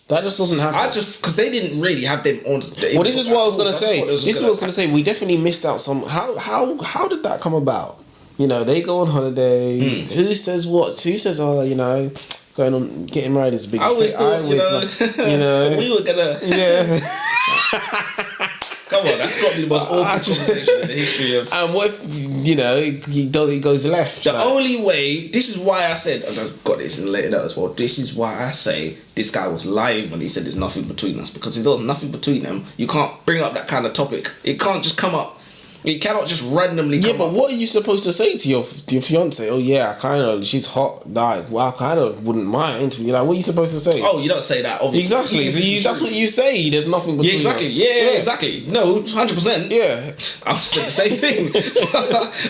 That just doesn't happen. Because they didn't really have them on. Well, this is what I was going to say. This is what I was going to say. We definitely missed out some. How did that come about? They go on holiday. Who says what? Who says, going on, getting married is a big mistake. I always thought, we were gonna. Yeah. Come on, that's got to be the most awkward conversation in the history of. And what if he goes left? The only way. This is why I said, and I've got this in later note as well. This is why I say this guy was lying when he said there's nothing between us. Because if there was nothing between them, you can't bring up that kind of topic. It can't just come up. It cannot just randomly come but what are you supposed to say to your fiance? Oh yeah, she's hot. Like, well, I kind of wouldn't mind. You're like, what are you supposed to say? Oh, you don't say that, obviously. Exactly. That's what you say. There's nothing between us. Yeah, exactly. No, 100%. Yeah. I would say the same thing.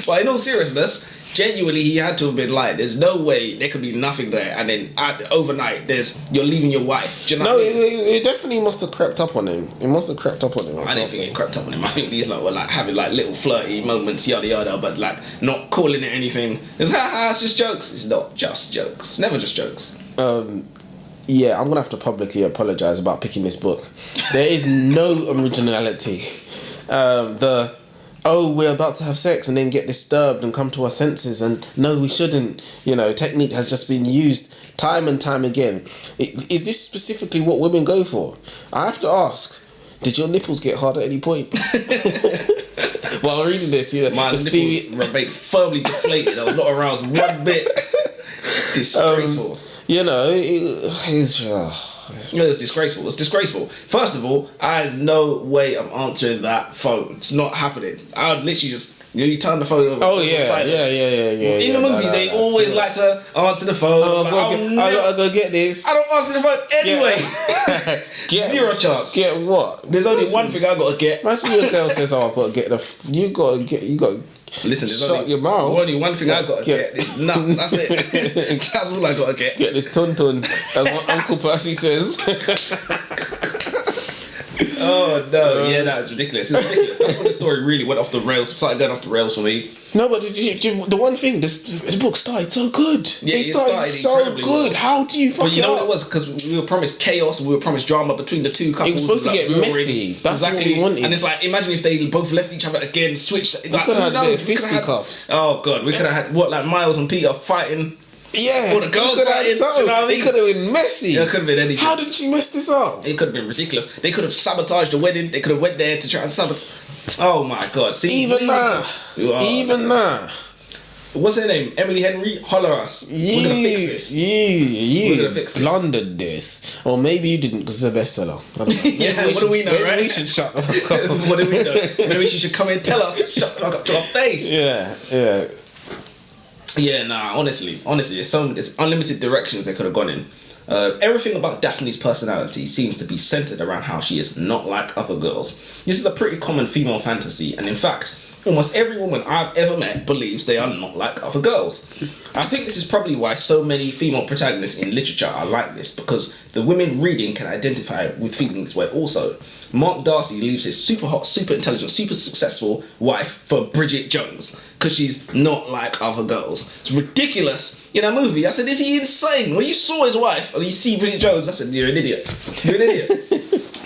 But in all seriousness, genuinely, he had to have been lying. There's no way there could be nothing there, and then overnight, you're leaving your wife. Do you know what I mean? It definitely must have crept up on him. It must have crept up on him. I didn't think it crept up on him. I think these were like having like little flirty moments, yada yada, but like not calling it anything. It's just jokes. It's not just jokes. It's never just jokes. Yeah, I'm gonna have to publicly apologise about picking this book. There is no originality. oh, we're about to have sex and then get disturbed and come to our senses, and no, we shouldn't. You know, technique has just been used time and time again. Is this specifically what women go for? I have to ask, did your nipples get hard at any point? While reading this, my nipples remained firmly deflated. I was not aroused one bit. Disgraceful. You know, it's disgraceful. It's disgraceful. First of all, there's no way I'm answering that phone. It's not happening. I would literally just, you turn the phone over. Oh yeah. In the movies, they always like to answer the phone. I gotta go get this. I don't answer the phone anyway. Zero chance. Get what? There's only one thing I gotta get. Imagine your girl says, "Oh, I've got to get you got to." Listen, there's your mouth. Only one thing I gotta get. It's nut. That's it. That's all I gotta get. Get this tun. That's what Uncle Percy says. Oh no, yeah, that's ridiculous. It's ridiculous. That's when the story really went off the rails. Started going off the rails for me. No, but the one thing, the book started so good. Yeah, it started so good. Well. How do you fuck it up? But you know what it was? Because we were promised chaos. We were promised drama between the two couples. It was supposed to get messy. That's exactly what we wanted. And it's like, imagine if they both left each other again, switched. We could have had fisticuffs. Oh god, we could have had like Miles and Peter fighting. Yeah, or the girls fighting. You know what I mean? It could have been messy. Yeah, it could have been anything. How did she mess this up? It could have been ridiculous. They could have sabotaged the wedding. They could have went there to try and sabotage. Oh my god! See, even that. What's her name? Emily Henry. Holler us. We're gonna fix this. We're gonna fix this. Blundered this, or maybe you didn't because it's a bestseller. I don't know. Yeah, what do we know, right? We should shut the fuck up. What do we know? Maybe she should come and tell us. Shut the fuck up to our face. Yeah. Yeah, nah, honestly, there's unlimited directions they could have gone in. Everything about Daphne's personality seems to be centered around how she is not like other girls. This is a pretty common female fantasy, and in fact, almost every woman I've ever met believes they are not like other girls. I think this is probably why so many female protagonists in literature are like this, because the women reading can identify with feeling this way also. Mark Darcy leaves his super hot, super intelligent, super successful wife for Bridget Jones because she's not like other girls. It's ridiculous. In a movie, I said, is he insane? When you saw his wife and you see Bridget Jones, I said, you're an idiot. You're an idiot.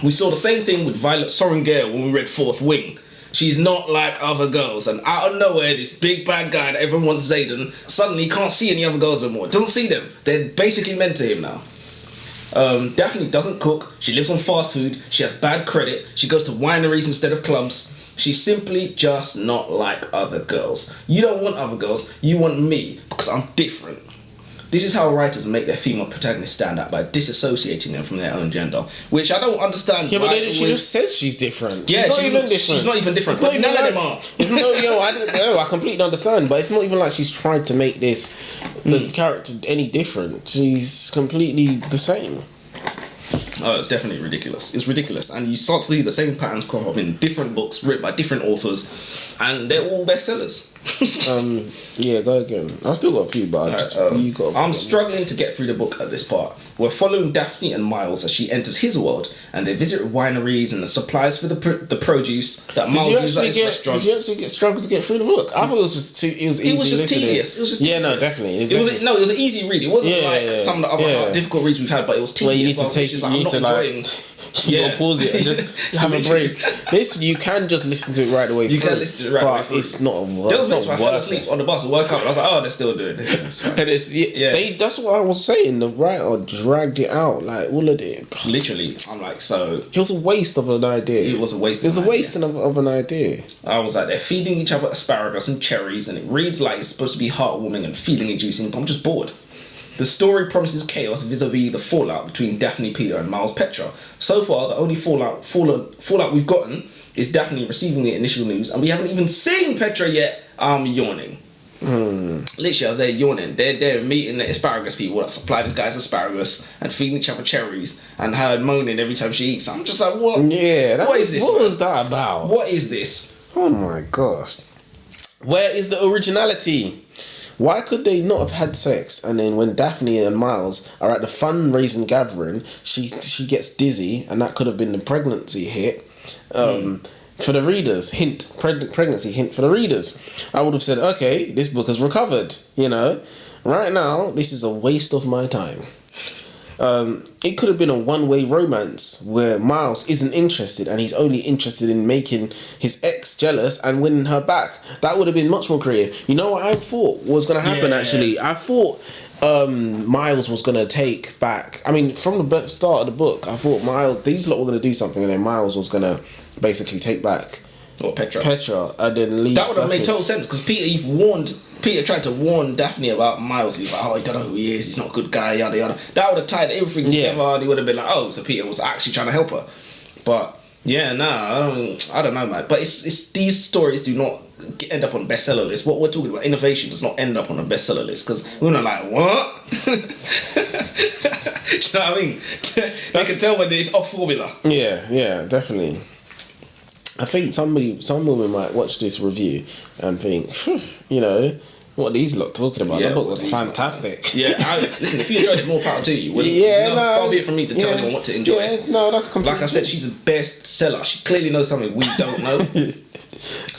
We saw the same thing with Violet Sorrengail when we read Fourth Wing. She's not like other girls, and out of nowhere, this big bad guy that everyone wants Zayden suddenly can't see any other girls anymore. Doesn't see them. They're basically meant to him now. Daphne doesn't cook. She lives on fast food. She has bad credit. She goes to wineries instead of clubs. She's simply just not like other girls. You don't want other girls. You want me because I'm different. This is how writers make their female protagonists stand out, by disassociating them from their own gender, which I don't understand. Yeah, but she just says she's different. She's not even different. She's not even different. None of them are. I completely understand, but it's not even like she's tried to make the character any different. She's completely the same. Oh, it's definitely ridiculous. It's ridiculous, and you start to see the same patterns crop up in different books written by different authors, and they're all bestsellers. Yeah, go again. I've still got a few, but I'm struggling to get through the book at this part. We're following Daphne and Miles as she enters his world, and they visit wineries and the supplies for the produce that Miles uses at his restaurant. Did you actually struggle to get through the book? I thought it was just too. It was just tedious. It was just tedious. No, definitely. It was an easy read. It wasn't like some of the other difficult reads we've had, but it was tedious. Well, you need to take. You need to you pause it and just have a break. This you can just listen to it right away. You can listen to it right away. But it's not. There was I fell asleep on the bus and woke up and I was like, oh, they're still doing this. And that's what I was saying. The writer dragged it out, like all of it. Literally, I'm like, so it was a waste of an idea. It was a waste. It was a waste of an idea. I was like, they're feeding each other asparagus and cherries, and it reads like it's supposed to be heartwarming and feeling inducing, but I'm just bored. The story promises chaos vis-a-vis the fallout between Daphne Peter and Miles Petra. So far, the only fallout we've gotten is Daphne receiving the initial news, and we haven't even seen Petra yet. I'm yawning. Literally, I was there yawning. They're meeting the asparagus people that supply this guy's asparagus and feeding each other cherries, and her moaning every time she eats. I'm just like, what? Yeah, what is this? What was that about? What is this? Oh my gosh. Where is the originality? Why could they not have had sex, and then when Daphne and Miles are at the fundraising gathering, she gets dizzy, and that could have been the pregnancy hit. For the readers, hint, pregnancy hint for the readers. I would have said, okay, this book has recovered, Right now, this is a waste of my time. It could have been a one-way romance where Miles isn't interested and he's only interested in making his ex jealous and winning her back. That would have been much more creative. You know what I thought was going to happen, actually? I thought Miles was going to take back... I mean, from the start of the book, I thought Miles... These lot were going to do something and then Miles was going to basically take back... Or Petra, and then leave. That would have made total sense because Peter tried to warn Daphne about Miles. He's like, oh, he don't know who he is. He's not a good guy. Yada yada. That would have tied everything together, and he would have been like, oh, so Peter was actually trying to help her. But yeah, I don't know, man. But it's these stories do not end up on bestseller lists. What we're talking about, innovation, does not end up on a bestseller list because we're not like, what? Do you know what I mean? They can tell when it's off formula. Yeah, definitely. I think some women might watch this review and think, you know, what are these lot talking about? The book was fantastic. Listen, if you enjoyed it, more power to you. Far be it from me to tell anyone what to enjoy. No, that's completely... Like I said, she's a bestseller. She clearly knows something we don't know.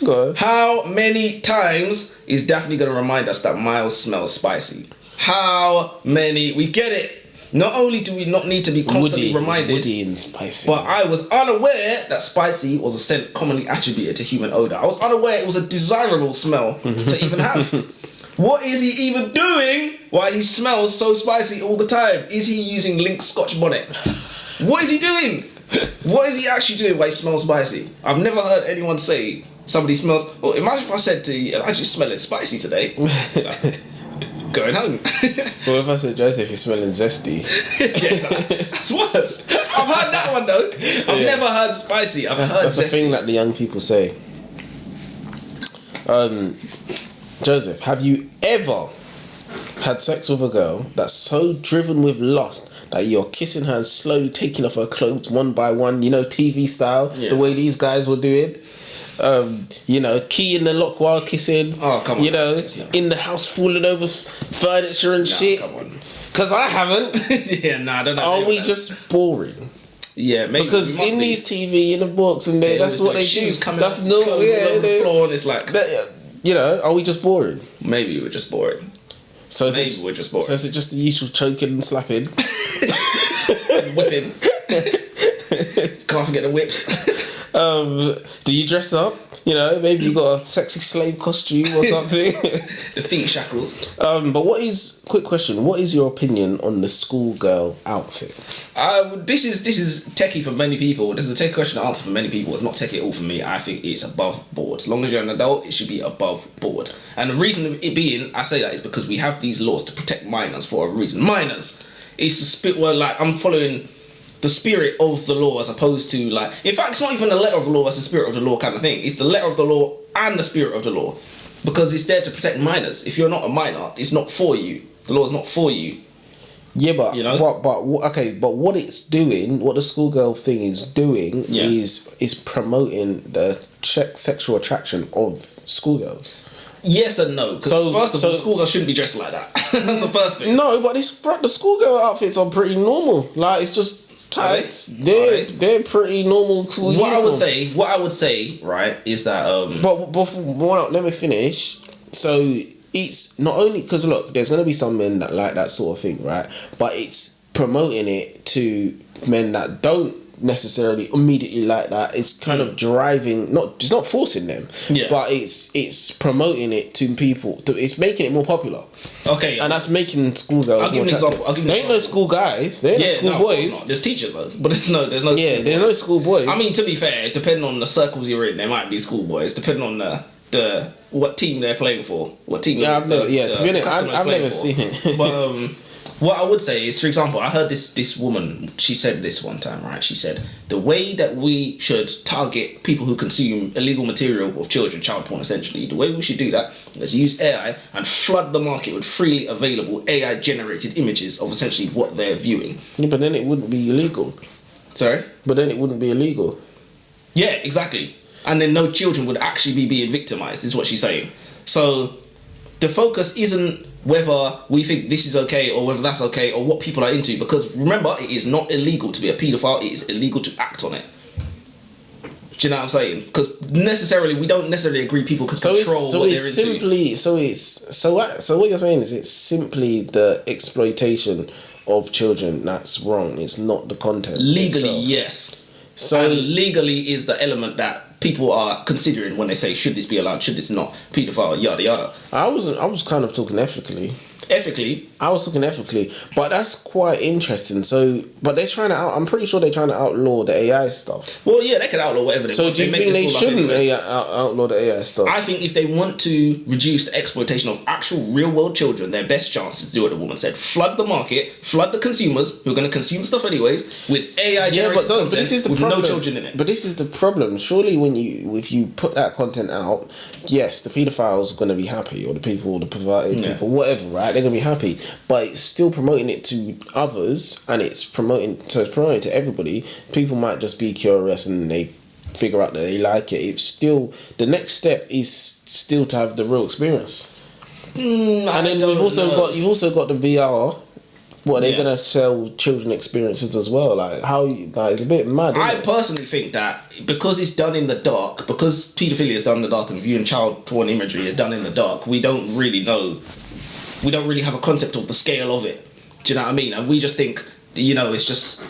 Go on. How many times is Daphne going to remind us that Miles smells spicy? How many? We get it. Not only do we not need to be constantly reminded, woody and spicy, but I was unaware that spicy was a scent commonly attributed to human odour. I was unaware it was a desirable smell to even have. What is he even doing why he smells so spicy all the time? Is he using Link Scotch bonnet? What is he doing? What is he actually doing why he smells spicy? I've never heard anyone say somebody smells... Well, imagine if I said to you, I'm actually smelling spicy today. Going home. Well, if I said, Joseph, you're smelling zesty. That's worse. I've heard that one though. I've never heard spicy. That's zesty. A thing that the young people say. Joseph, have you ever had sex with a girl that's so driven with lust that you're kissing her and slowly taking off her clothes one by one, you know, TV style, the way these guys were doing? You know, key in the lock while kissing. Oh, come on. You know, in the house falling over furniture and shit. Come on. Because I haven't. I don't know. Are we just boring? Yeah, maybe. Because in these TV, in the books, and that's what they do. That's normal. Yeah, the floor and it's like... you know, are we just boring? Maybe we're just boring. We're just boring. So is it just the usual choking and slapping? Whipping. Can't forget the whips. Do you dress up? You know, maybe you got a sexy slave costume or something. The feet shackles. But quick question, what is your opinion on the schoolgirl outfit? This is techie for many people. This is a techie question to answer for many people. It's not techie at all for me. I think it's above board. As long as you're an adult, it should be above board. And the reason it being, I say that, is because we have these laws to protect minors for a reason. Minors. It's a spit where, like, I'm following the spirit of the law as opposed to, like... In fact, it's not even the letter of the law, it's the spirit of the law kind of thing. It's the letter of the law and the spirit of the law. Because it's there to protect minors. If you're not a minor, it's not for you. The law is not for you. Yeah, but... You know? But what it's doing, what the schoolgirl thing is doing is promoting the sexual attraction of schoolgirls. Yes and no. Because first of all, schoolgirls shouldn't be dressed like that. That's the first thing. No, but the schoolgirl outfits are pretty normal. Like, it's just... tights. They're pretty normal to what I would say, right, is that but let me finish. So it's not only because look, there's gonna be some men that like that sort of thing, right? But it's promoting it to men that don't necessarily immediately like that. It's kind of driving, it's not forcing them, but it's promoting it to people. It's making it more popular. Okay, and that's making schoolgirls more attractive. There ain't no school guys. There ain't no school boys. There's teachers though, but there's no. There's no school boys. I mean, to be fair, depending on the circles you're in, there might be school boys. Depending on the what team they're playing for, what team. Yeah, to be honest, I've never seen it. But what I would say is, for example, I heard this woman, she said this one time, right? She said, the way that we should target people who consume illegal material of children, child porn essentially, the way we should do that is use AI and flood the market with freely available AI-generated images of essentially what they're viewing. Yeah, but then it wouldn't be illegal. Sorry? But then it wouldn't be illegal. Yeah, exactly. And then no children would actually be being victimised, is what she's saying. So the focus isn't whether we think this is okay or whether that's okay or what people are into, because remember, it is not illegal to be a paedophile, it is illegal to act on it. Do you know what I'm saying? Because we don't necessarily agree people can control what they're into. So what you're saying is it's simply the exploitation of children that's wrong. It's not the content. Legally, itself. yes. So And legally is the element that people are considering when they say, should this be allowed, should this not, paedophile, yada yada. I was kind of talking ethically. Ethically, I was talking ethically, but that's quite interesting. So, but they're trying to. I'm pretty sure they're trying to outlaw the AI stuff. well, yeah, they can outlaw whatever they So, want. do you make think they this all up shouldn't anyways. outlaw the AI stuff? I think if they want to reduce the exploitation of actual real world children, their best chance is to do what the woman said: flood the market, flood the consumers who are going to consume stuff anyways with AI generated content this is the with problem. no children in it. But this is the problem. Surely, if you put that content out, yes, the paedophiles are going to be happy, or the perverted people, whatever, right? They're going to be happy. But it's still promoting it to others, and it's promoting to everybody. People might just be curious and they figure out that they like it. It's still the next step is still to have the real experience. And then you've also got the VR. What, they're gonna sell children experiences as well? Like how? Like it's a bit mad. Isn't I it? personally think that because it's done in the dark, because paedophilia is done in the dark and viewing child porn imagery is done in the dark, we don't really know. We don't really have a concept of the scale of it. Do you know what I mean? And we just think, it's just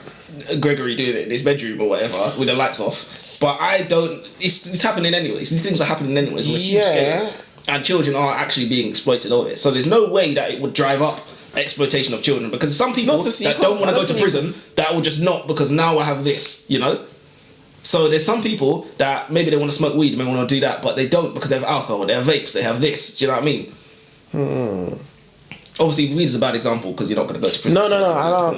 Gregory doing it in his bedroom or whatever with the lights off. But I don't. It's happening anyways. These things are happening anyways on a huge scale, and children are actually being exploited of it. So there's no way that it would drive up exploitation of children, because some people that don't want to go to prison that will just not, because now I have this, So there's some people that maybe they want to smoke weed, maybe want to do that, but they don't because they have alcohol, they have vapes, they have this. Do you know what I mean? Obviously, weed is a bad example because you're not going to go to prison. No.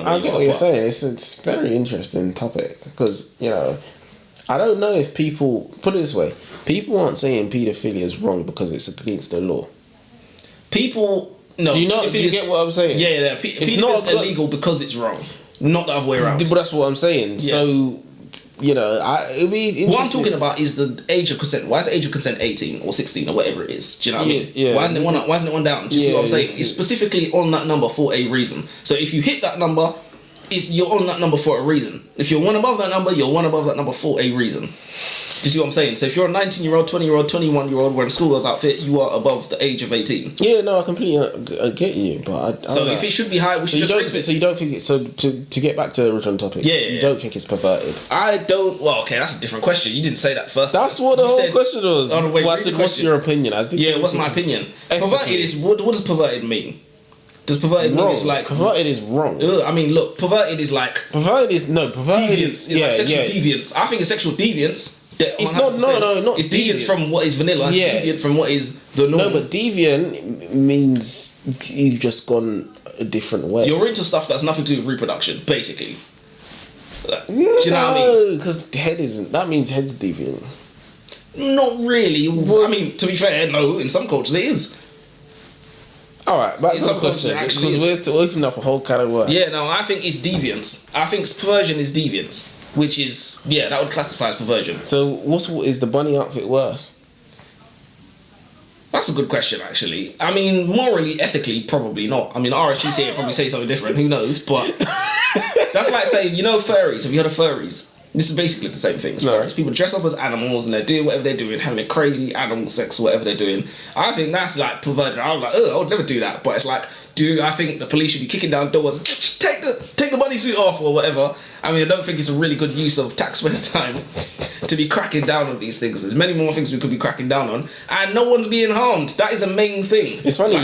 I get what you're saying. It's a very interesting topic because I don't know if people put it this way. People aren't saying paedophilia is wrong because it's against the law. People. No, do you get what I'm saying? Yeah. It's not illegal because it's wrong, not the other way around. But that's what I'm saying. Yeah. So, it'd be interesting. What I'm talking about is the age of consent. Why is the age of consent 18 or 16 or whatever it is? Do you know what I mean? Yeah. Why isn't it one down? Do you see what I'm saying? It's specifically on that number for a reason. So if you hit that number, you're on that number for a reason. If you're one above that number, you're one above that number for a reason. Do you see what I'm saying? So if you're a 19-year-old, 20-year-old, 21-year-old wearing a schoolgirl's outfit, you are above the age of 18. Yeah, no, I completely get you, but so if it should be high, we should just raise it. So you don't think it? So to get back to the original topic, you don't think it's perverted? I don't. Well, okay, that's a different question. You didn't say that first. That's what the whole question was. Oh, wait, I said, what's your opinion? What's my opinion? Perverted is what does perverted mean? Does perverted mean it's like perverted is wrong? I mean, look, perverted is like deviance. It's like sexual deviance. I think it's sexual deviance. It's not it's deviant from what is vanilla. It's deviant from what is the norm. No, but deviant means you've just gone a different way. You're into stuff that's nothing to do with reproduction, basically. Do you know what I mean? Because head isn't. That means head's deviant. Not really. I mean, to be fair, no. In some cultures, it is. All right, back to the question, because we're opening up a whole kind of words. Yeah, no, I think it's deviance. I think perversion is deviance. Which is, that would classify as perversion. So, is the bunny outfit worse? That's a good question, actually. I mean, morally, ethically, probably not. I mean, RSPCA would probably say something different. Who knows? But that's like saying, furries. Have you heard of furries? This is basically the same thing as furries. People dress up as animals and they're doing whatever they're doing, having a crazy animal sex or whatever they're doing. I think that's like perverted. I'm like, I would never do that. But it's like, I think the police should be kicking down doors, take the bunny suit off or whatever. I mean, I don't think it's a really good use of taxpayer time to be cracking down on these things. There's many more things we could be cracking down on, and no one's being harmed. That is a main thing. It's funny,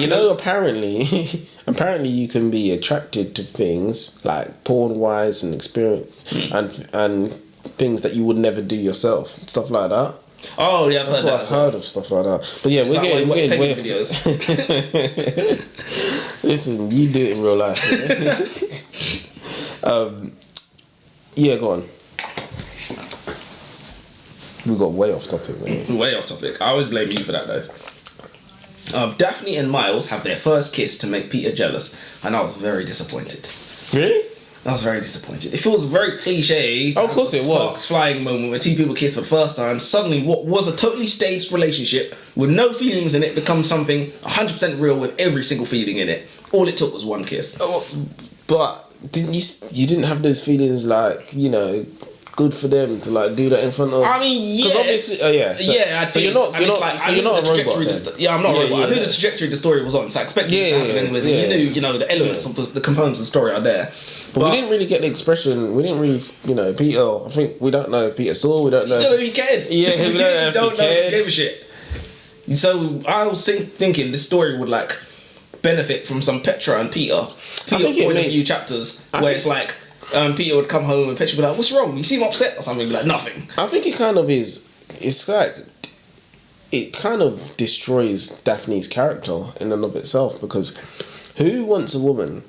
apparently you can be attracted to things like porn-wise and experience and things that you would never do yourself, stuff like that. Oh yeah, I've heard of stuff like that. But yeah, we're getting videos. Listen, you do it in real life. Yeah, go on. We got way off topic, man. Way off topic. I always blame you for that though. Daphne and Miles have their first kiss to make Peter jealous, and I was very disappointed. Really? I was very disappointed. It feels very cliche. Oh, of course it was. Flying moment where two people kiss for the first time. Suddenly, what was a totally staged relationship with no feelings in it becomes something 100% real with every single feeling in it. All it took was one kiss. Oh, but you didn't have those feelings like good for them to like do that in front of? I mean, yes. So you're not a robot. I'm not a robot. I knew the trajectory the story was on, so I expected it to happen anyways. And you knew, the elements of the components of the story are there. But we didn't really get the expression. We didn't really, Peter. I think we don't know if Peter saw. We don't know. No, he cared. Yeah, we don't know if he gave a shit. So I was thinking this story would like benefit from some Petra and Peter point of view chapters where it's like. Peter would come home and Petra would be like, "What's wrong? You seem upset or something." He'd be like, "Nothing." I think it kind of is. It's like it kind of destroys Daphne's character in and of itself, because who wants a woman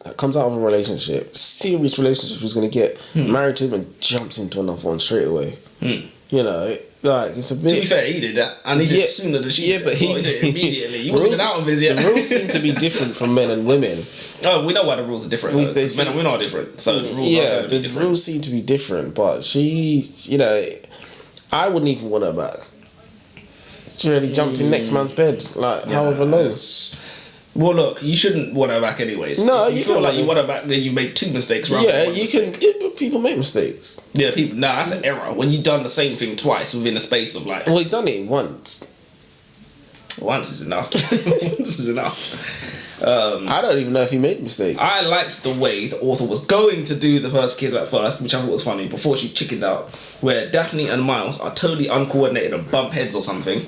that comes out of a relationship, serious relationship, who's going to get married to him and jumps into another one straight away? Like it's a bit. To be fair, he did that, and he did it sooner than she. Yeah, but he did it immediately. He wasn't even out of his yet. The rules seem to be different from men and women. Oh, we know why the rules are different. Men and women are different, so the rules are the different. Rules seem to be different. But she, I wouldn't even want her back. She really jumped in next man's bed, like however long. Well, look, you shouldn't want her back anyways. No, if you feel like you want her back, then you made 2 mistakes. But people make mistakes. Yeah, people. No, that's an error. When you've done the same thing twice within a space of like. Well, he's done it once. Once is enough. Once is enough. I don't even know if he made mistakes. I liked the way the author was going to do the first kiss at first, which I thought was funny, before she chickened out, where Daphne and Miles are totally uncoordinated and bump heads or something.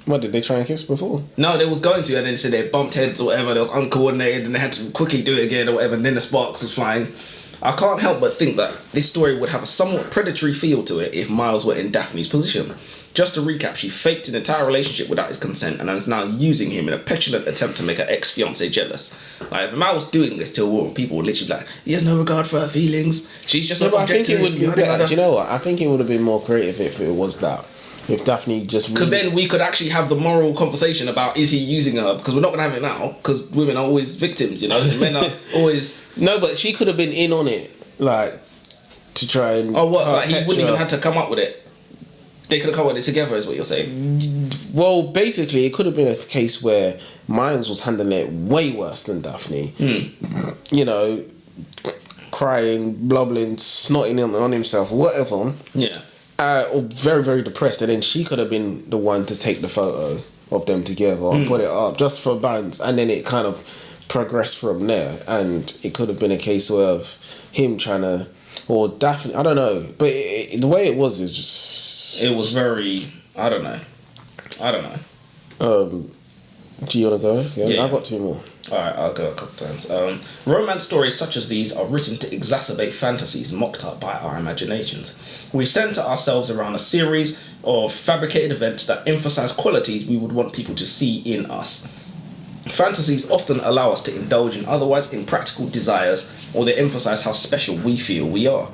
What, did they try and kiss before? No, they was going to, and then they said they bumped heads or whatever, they was uncoordinated and they had to quickly do it again or whatever, and then the sparks was flying. I can't help but think that this story would have a somewhat predatory feel to it if Miles were in Daphne's position. Just to recap, she faked an entire relationship without his consent and is now using him in a petulant attempt to make her ex-fiancé jealous. Like, if a man was doing this to a woman, people would literally be like, he has no regard for her feelings, she's just but I think it would be better. Do you know what? I think it would have been more creative if it was that. If Daphne just... Because then we could actually have the moral conversation about, is he using her? Because we're not going to have it now, because women are always victims, men are always... No, but she could have been in on it, like, to try and... Oh, what? Like, he wouldn't even have to come up with it. They could have come up with it together, is what you're saying? Well, basically, it could have been a case where Miles was handling it way worse than Daphne. Crying, blubbering, snotting on himself, whatever. Yeah. Or very, very depressed, and then she could have been the one to take the photo of them together and put it up just for bands, and then it kind of progressed from there, and it could have been a case of him trying to, or Daphne, I don't know, but the way it was is just... It was very, I don't know. Do you want to go? Yeah. I've got 2 more. Alright, I'll go a couple times. Romance stories such as these are written to exacerbate fantasies mocked up by our imaginations. We centre ourselves around a series of fabricated events that emphasise qualities we would want people to see in us. Fantasies often allow us to indulge in otherwise impractical desires, or they emphasise how special we feel we are.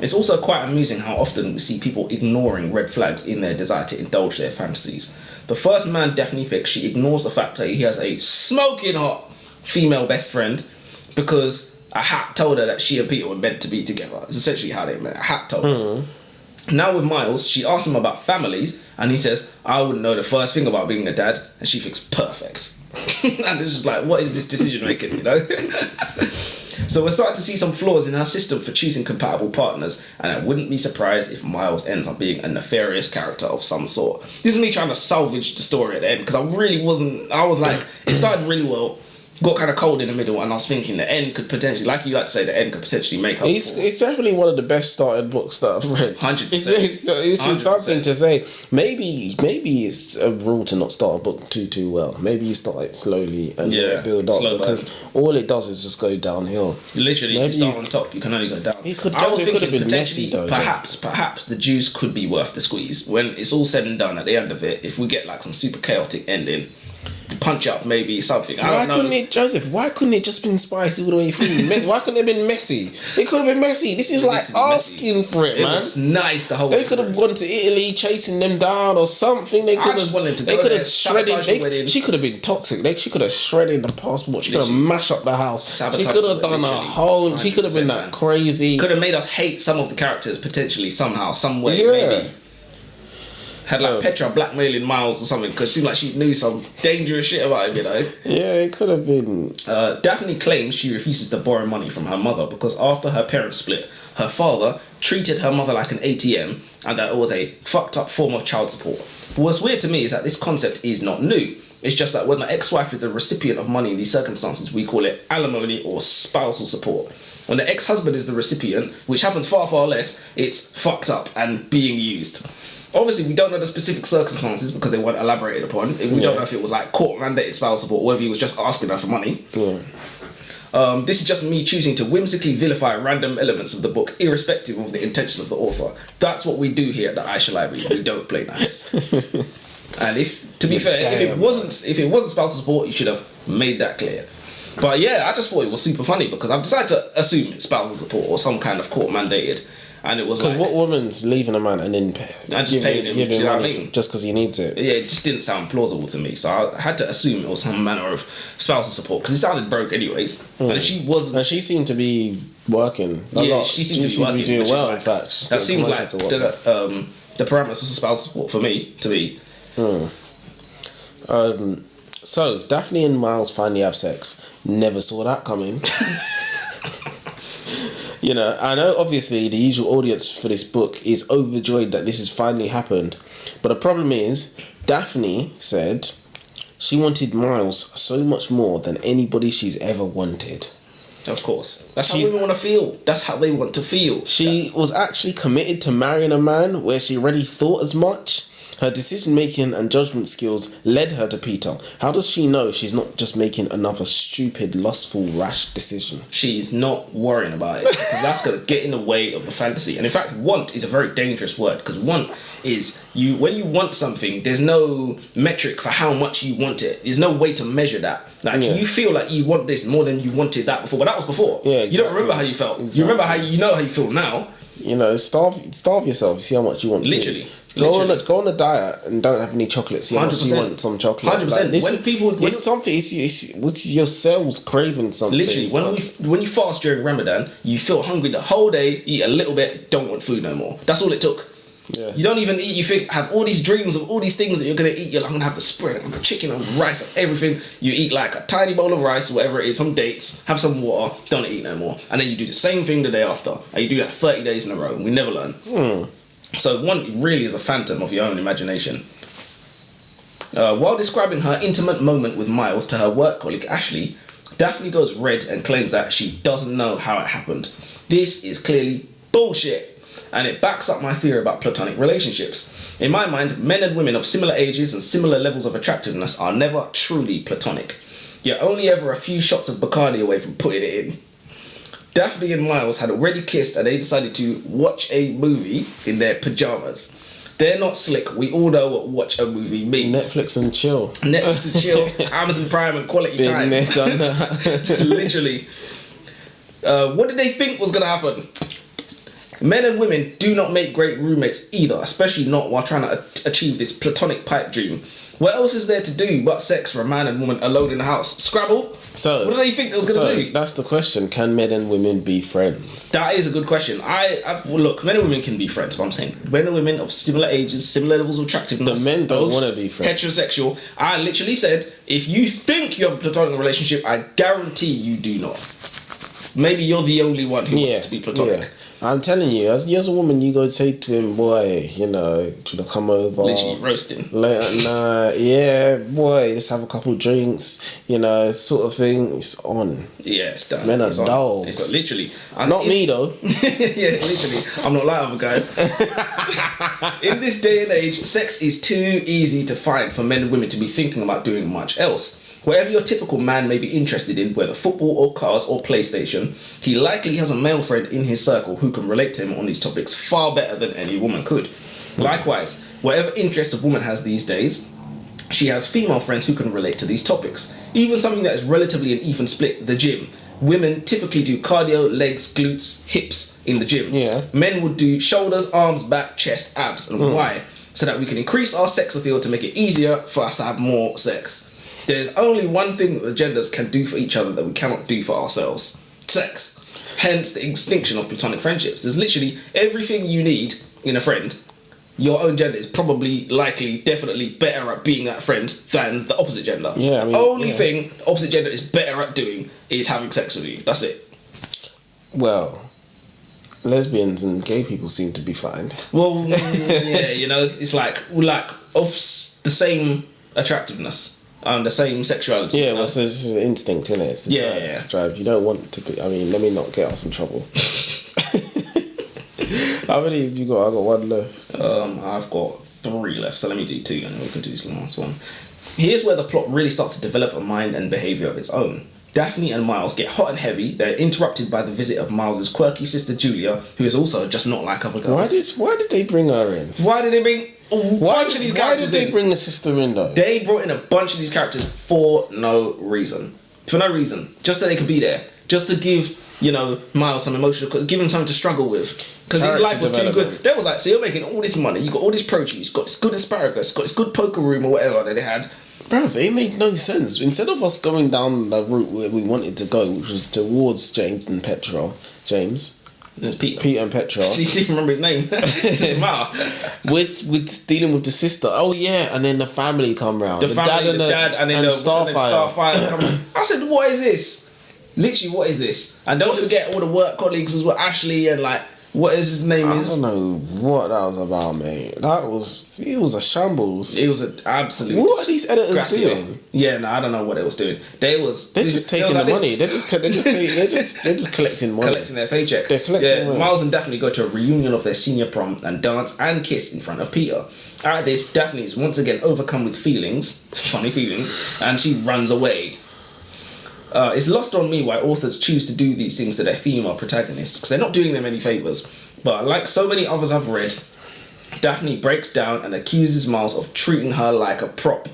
It's also quite amusing how often we see people ignoring red flags in their desire to indulge their fantasies. The first man Daphne picks, she ignores the fact that he has a smoking hot female best friend because a hat told her that she and Peter were meant to be together. It's essentially how they met. A hat told her. Now with Miles, she asks him about families, and he says, I wouldn't know the first thing about being a dad, and she thinks, perfect. And it's just like, what is this decision making, So we're starting to see some flaws in our system for choosing compatible partners, and I wouldn't be surprised if Miles ends up being a nefarious character of some sort. This is me trying to salvage the story at the end, because I was like, it started really well, got kind of cold in the middle, and I was thinking the end could potentially, like you like to say, the end could potentially make up. It's definitely one of the best started books that I've read. 100%. Which is something to say. Maybe it's a rule to not start a book too well. Maybe you start it slowly and build up, because all it does is just go downhill. Literally, if you start on top, you can only go down. I was thinking potentially, perhaps the juice could be worth the squeeze. When it's all said and done, at the end of it, if we get like some super chaotic ending, punch up maybe something. Why couldn't it just been spicy all the way through? Why couldn't it have been messy? It could have been messy. This is like asking for it, man. It was nice the whole way. They could have gone to Italy chasing them down or something. They could have shredded. She could have been toxic. She could have shredded the passport. She could have mashed up the house. She could have done a whole. She could have been that crazy. Could have made us hate some of the characters potentially somehow, some way, maybe. had like Petra blackmailing Miles or something because it seemed like she knew some dangerous shit about him, you know. Yeah, it could have been. Daphne claims she refuses to borrow money from her mother because after her parents split, her father treated her mother like an ATM and that it was a fucked up form of child support. What's weird to me is that this concept is not new. It's just that when the ex-wife is the recipient of money in these circumstances, we call it alimony or spousal support. When the ex-husband is the recipient, which happens far, far less, it's fucked up and being used. Obviously, we don't know the specific circumstances because they weren't elaborated upon. We don't know if it was like court-mandated spousal support or whether he was just asking her for money. Yeah. This is just me choosing to whimsically vilify random elements of the book, irrespective of the intentions of the author. That's what we do here at the Icha Library. We don't play nice. And to be fair, if it wasn't spousal support, you should have made that clear. But yeah, I just thought it was super funny because I've decided to assume it's spousal support or some kind of court mandated, and it was because like, what woman's leaving a man and then paying him, you know what I mean? Just because he needs it? Yeah, it just didn't sound plausible to me, so I had to assume it was some manner of spousal support because it sounded broke anyways. And if she wasn't, and she seemed to be working. She seemed to be working, doing well. Like, in fact, that seems like the parameters of spousal support for me to be. So Daphne and Miles finally have sex. Never saw that coming. You know, I know obviously the usual audience for this book is overjoyed that this has finally happened. But the problem is, Daphne said she wanted Miles so much more than anybody she's ever wanted. Of course. That's how women want to feel. That's how they want to feel. She was actually committed to marrying a man where she already thought as much. Her decision-making and judgment skills led her to Peter. How does she know she's not just making another stupid, lustful, rash decision? She's not worrying about it because that's going to get in the way of the fantasy. And in fact, want is a very dangerous word because want is when you want something, there's no metric for how much you want it. There's no way to measure that. Like you feel like you want this more than you wanted that before, but that was before. Yeah, exactly. You don't remember how you felt. Exactly. You remember how you feel now. You know, starve yourself. See how much you want. Literally. Go on a diet and don't have any chocolate. See how much you want some chocolate. 100%. Like, it's something. It's your cells craving something. Literally, when you fast during Ramadan, you feel hungry the whole day. Eat a little bit, don't want food no more. That's all it took. Yeah. You don't even eat. You think have all these dreams of all these things that you're gonna eat. You're like, I'm gonna have the spread, I'm gonna chicken and rice and everything. You eat like a tiny bowl of rice, whatever it is, some dates, have some water, don't eat no more, and then you do the same thing the day after, and you do that 30 days in a row. And we never learn. So one really is a phantom of your own imagination. While describing her intimate moment with Miles to her work colleague Ashley, Daphne goes red and claims that she doesn't know how it happened. This is clearly bullshit, and it backs up my theory about platonic relationships. In my mind, men and women of similar ages and similar levels of attractiveness are never truly platonic. You're only ever a few shots of Bacardi away from putting it in. Daphne and Miles had already kissed and they decided to watch a movie in their pajamas. They're not slick. We all know what watch a movie means. Netflix and chill. Netflix and chill. Amazon Prime and quality time. Done that. Literally. What did they think was going to happen? Men and women do not make great roommates either, especially not while trying to achieve this platonic pipe dream. What else is there to do but sex for a man and woman alone in the house? Scrabble? So, what do they think they was going to do? That's the question. Can men and women be friends? That is a good question. Look, men and women can be friends, what I'm saying. Men and women of similar ages, similar levels of attractiveness. The men don't want to be friends. Heterosexual. I literally said, if you think you have a platonic relationship, I guarantee you do not. Maybe you're the only one who wants to be platonic. Yeah. I'm telling you, as a woman, you go say to him, boy, you know, should I come over? Literally roasting. Late at night, yeah, boy, let's have a couple drinks, you know, sort of thing. It's on. Yeah, it's done. Men are dogs. It's literally. Not me, though. Yeah, literally. I'm not lying, guys. In this day and age, sex is too easy to find for men and women to be thinking about doing much else. Whatever your typical man may be interested in, whether football or cars or PlayStation, he likely has a male friend in his circle who can relate to him on these topics far better than any woman could. Likewise, whatever interests a woman has these days, she has female friends who can relate to these topics. Even something that is relatively an even split, the gym. Women typically do cardio, legs, glutes, hips in the gym. Yeah. Men would do shoulders, arms, back, chest, abs. And why? So that we can increase our sex appeal to make it easier for us to have more sex. There's only one thing that the genders can do for each other that we cannot do for ourselves. Sex. Hence the extinction of platonic friendships. There's literally everything you need in a friend your own gender is probably, likely, definitely better at being that friend than the opposite gender. Yeah, I mean, only thing the opposite gender is better at doing is having sex with you. That's it. Well, lesbians and gay people seem to be fine. Well, yeah, you know, it's like of the same attractiveness and the same sexuality. Yeah, well, it's an instinct, isn't it? It's a drive. You don't want to be. I mean, let me not get us in trouble. How many have you got? I got one left. I've got 3 left, so let me do 2 and we can do the last one. Here's where the plot really starts to develop a mind and behaviour of its own. Daphne and Miles get hot and heavy. They're interrupted by the visit of Miles' quirky sister Julia, who is also just not like other girls. Why did they bring her in? Why did they bring a bunch of these characters in? Why did they bring the sister in though? They brought in a bunch of these characters for no reason. For no reason. Just so they could be there. Just to give, you know, Miles some emotional... Give him something to struggle with. Because his life was too good. They was like, so you're making all this money, you got all this protein, you've got this good asparagus, got this good poker room or whatever that they had. Bruv, it made no sense. Instead of us going down the route where we wanted to go, which was towards James and Petra. James? It's Peter. Peter and Petra. He didn't remember his name. It doesn't matter. With dealing with the sister. Oh yeah, and then the family come round. The dad and then Starfire come round. I said, what is this? Literally, what is this? And don't forget all the work colleagues as well, Ashley and like, what is his name is? I don't know what that was about, mate. It was a shambles. It was an absolute... What are these editors doing? Yeah, no, I don't know what they was doing. They're just taking the money. They're just collecting money. Collecting their paycheck. They're collecting money. Miles and Daphne go to a reunion of their senior prom and dance and kiss in front of Peter. At this, Daphne is once again overcome with feelings, funny feelings, and she runs away. It's lost on me why authors choose to do these things to their female protagonists, because they're not doing them any favours. But like so many others I've read, Daphne breaks down and accuses Miles of treating her like a prop,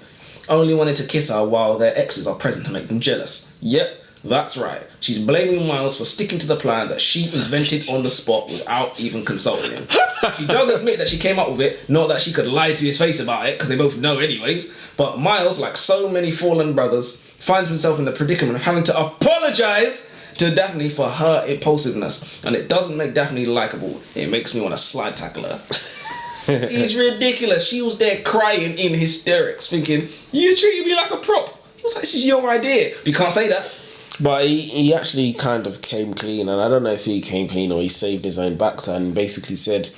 only wanting to kiss her while their exes are present to make them jealous. Yep, that's right. She's blaming Miles for sticking to the plan that she invented on the spot without even consulting him. She does admit that she came up with it, not that she could lie to his face about it, because they both know anyways. But Miles, like so many fallen brothers, finds himself in the predicament of having to apologise to Daphne for her impulsiveness. And it doesn't make Daphne likeable. It makes me want to slide tackle her. He's ridiculous. She was there crying in hysterics, thinking, you treated me like a prop. He was like, this is your idea. But you can't say that. But he actually kind of came clean, and I don't know if he came clean or he saved his own backside and basically said,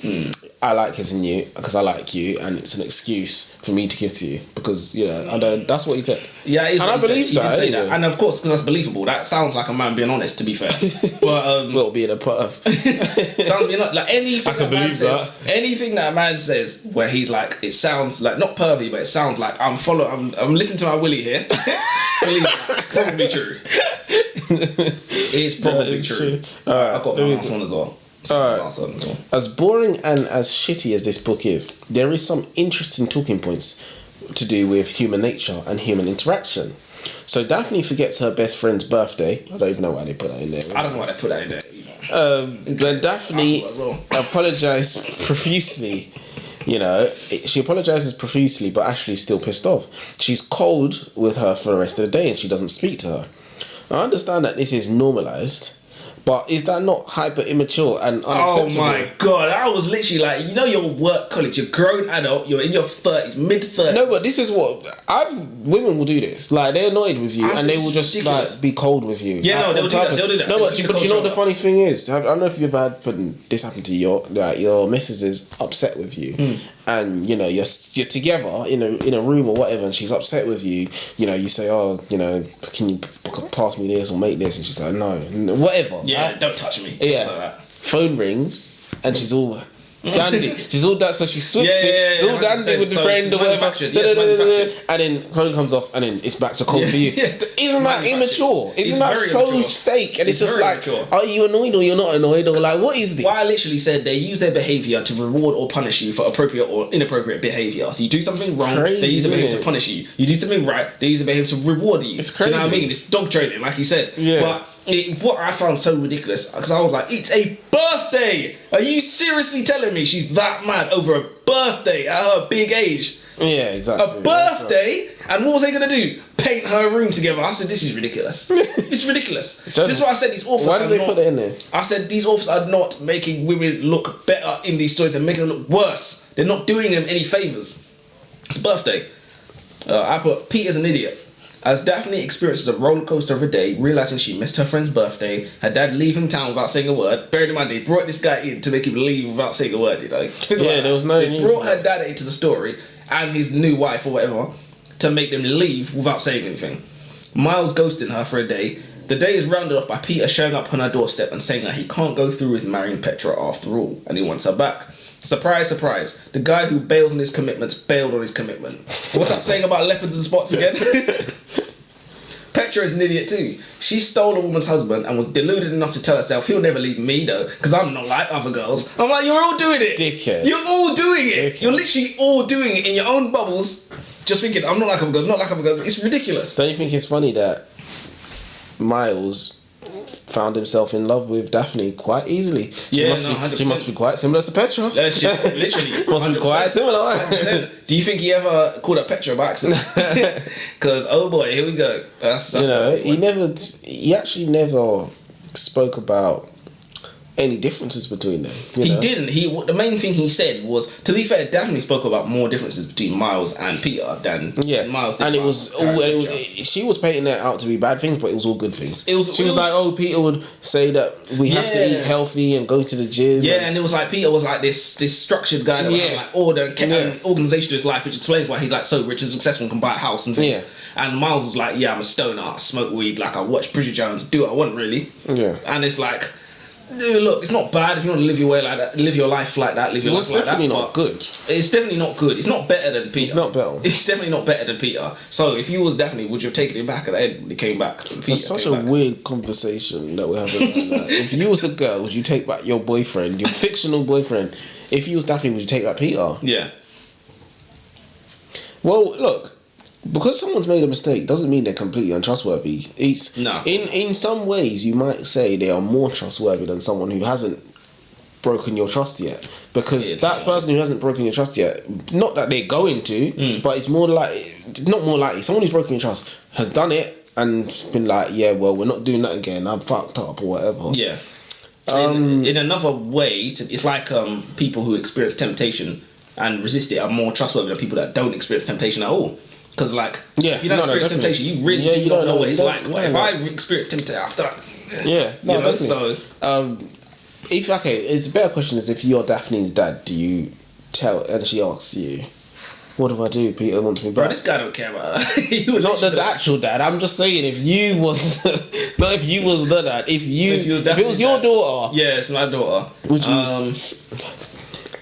I like kissing you because I like you, and it's an excuse for me to kiss you because, you know, that's what he said. Yeah, and I believe that. He did say that. And of course, because that's believable, that sounds like a man being honest, to be fair. But well, being a perv. Sounds being like anything I can believe that. Anything that a man says where he's like, it sounds like not pervy, but it sounds like I'm listening to my willy here. Believe that. Probably true. It's probably true. Alright, I've got my last one as well. Alright. As boring and as shitty as this book is, there is some interesting talking points to do with human nature and human interaction. So Daphne forgets her best friend's birthday. I don't even know why they put that in there. I don't know why they put that in there. When Daphne apologised profusely, you know, she apologises profusely, but Ashley's still pissed off. She's cold with her for the rest of the day and she doesn't speak to her. I understand that this is normalised, but is that not hyper immature and unacceptable? Oh my god, I was literally like, you know, your work college, you're a grown adult, you're in your 30s, mid-30s. No, but this is what women will do this. Like, they're annoyed with you and they will just like be cold with you. Yeah, no, they'll do that. No, but you know what the funniest thing is? I don't know if you've had this happen to you. Your missus is upset with you. And you know you're together in a room or whatever, and she's upset with you. You know, you say, "Oh, you know, can you pass me this or make this?" And she's like, "No, whatever." Yeah, right? Don't touch me. Yeah. Like that. Phone rings, and she's all dandy. She's all that, so she switched it. She's all dandy with the friend or whatever. And then phone comes off, and then it's back to cold for you. Isn't that immature? Isn't that so fake? And it's just like, are you annoyed or you're not annoyed, or like, what is this? Well, I literally said they use their behaviour to reward or punish you for appropriate or inappropriate behaviour. So you do something wrong, they use the behaviour to punish you. You do something right, they use the behaviour to reward you. It's crazy. Do you know what I mean? It's dog training, like you said. Yeah. But what I found so ridiculous, because I was like, it's a birthday! Are you seriously telling me she's that mad over a birthday at her big age? Yeah, exactly. A birthday? And what was they going to do? Paint her room together? I said, this is ridiculous. It's ridiculous. This is why I said these authors Why did they put it in there? I said, these authors are not making women look better in these stories. They're making them look worse. They're not doing them any favours. It's a birthday. I put, Peter's an idiot. As Daphne experiences a roller coaster of a day, realizing she missed her friend's birthday, her dad leaving town without saying a word. Bear in mind, they brought this guy in to make him leave without saying a word. You know, There was no. They brought her dad into the story and his new wife or whatever to make them leave without saying anything. Miles ghosting her for a day. The day is rounded off by Peter showing up on her doorstep and saying that he can't go through with marrying Petra after all, and he wants her back. Surprise, surprise. The guy who bails on his commitments bailed on his commitment. What's that saying about leopards and spots again? Petra is an idiot too. She stole a woman's husband and was deluded enough to tell herself, he'll never leave me though, because I'm not like other girls. I'm like, you're all doing it. Dickhead. You're all doing it. Dickhead. You're literally all doing it in your own bubbles, just thinking, I'm not like other girls, not like other girls. It's ridiculous. Don't you think it's funny that Miles found himself in love with Daphne quite easily? She must be quite similar to Petra. She literally must be quite similar. 100%. Do you think he ever called up Petra by accident? Because oh boy, here we go. That's he actually never spoke about any differences between them. He didn't. The main thing he said was, to be fair, Daphne spoke about more differences between Miles and Peter than Miles did. And she was painting it out to be bad things, but it was all good things. She was like, oh, Peter would say that we have to eat healthy and go to the gym. Yeah, and it was like Peter was like this structured guy that had like order and organisation to his life, which explains why he's like so rich and successful and can buy a house and things. Yeah. And Miles was like, I'm a stoner, I smoke weed, like I watch Bridget Jones, do what I want really. Yeah. And it's like, look, it's not bad if you want to live your way like that, live your life like that, live your life like that. It's definitely not good. It's definitely not good. It's not better than Peter. It's not better. It's definitely not better than Peter. So if you was Daphne, would you have taken him back at the end when he came back? It's such a weird conversation that we're having right now. If you was a girl, would you take back your boyfriend, your fictional boyfriend? If you was Daphne, would you take back Peter? Yeah. Well, look. Because someone's made a mistake doesn't mean they're completely untrustworthy. In some ways you might say they are more trustworthy than someone who hasn't broken your trust yet. Because that person who hasn't broken your trust yet, not that they're going to, but it's more not more likely. Someone who's broken your trust has done it and been like, yeah, well, we're not doing that again. I'm fucked up or whatever. Yeah. In another way, it's like people who experience temptation and resist it are more trustworthy than people that don't experience temptation at all. Because, if you don't experience temptation, you really don't know what it's like. But if I experience temptation after that, so. It's a better question is if you're Daphne's dad, do you tell, and she asks you, what do I do? Peter wants me back. Bro, this guy don't care about her. Not the actual dad. I'm just saying, if you was, not if you was the dad, if it was your daughter. Yeah, it's my daughter. Would you?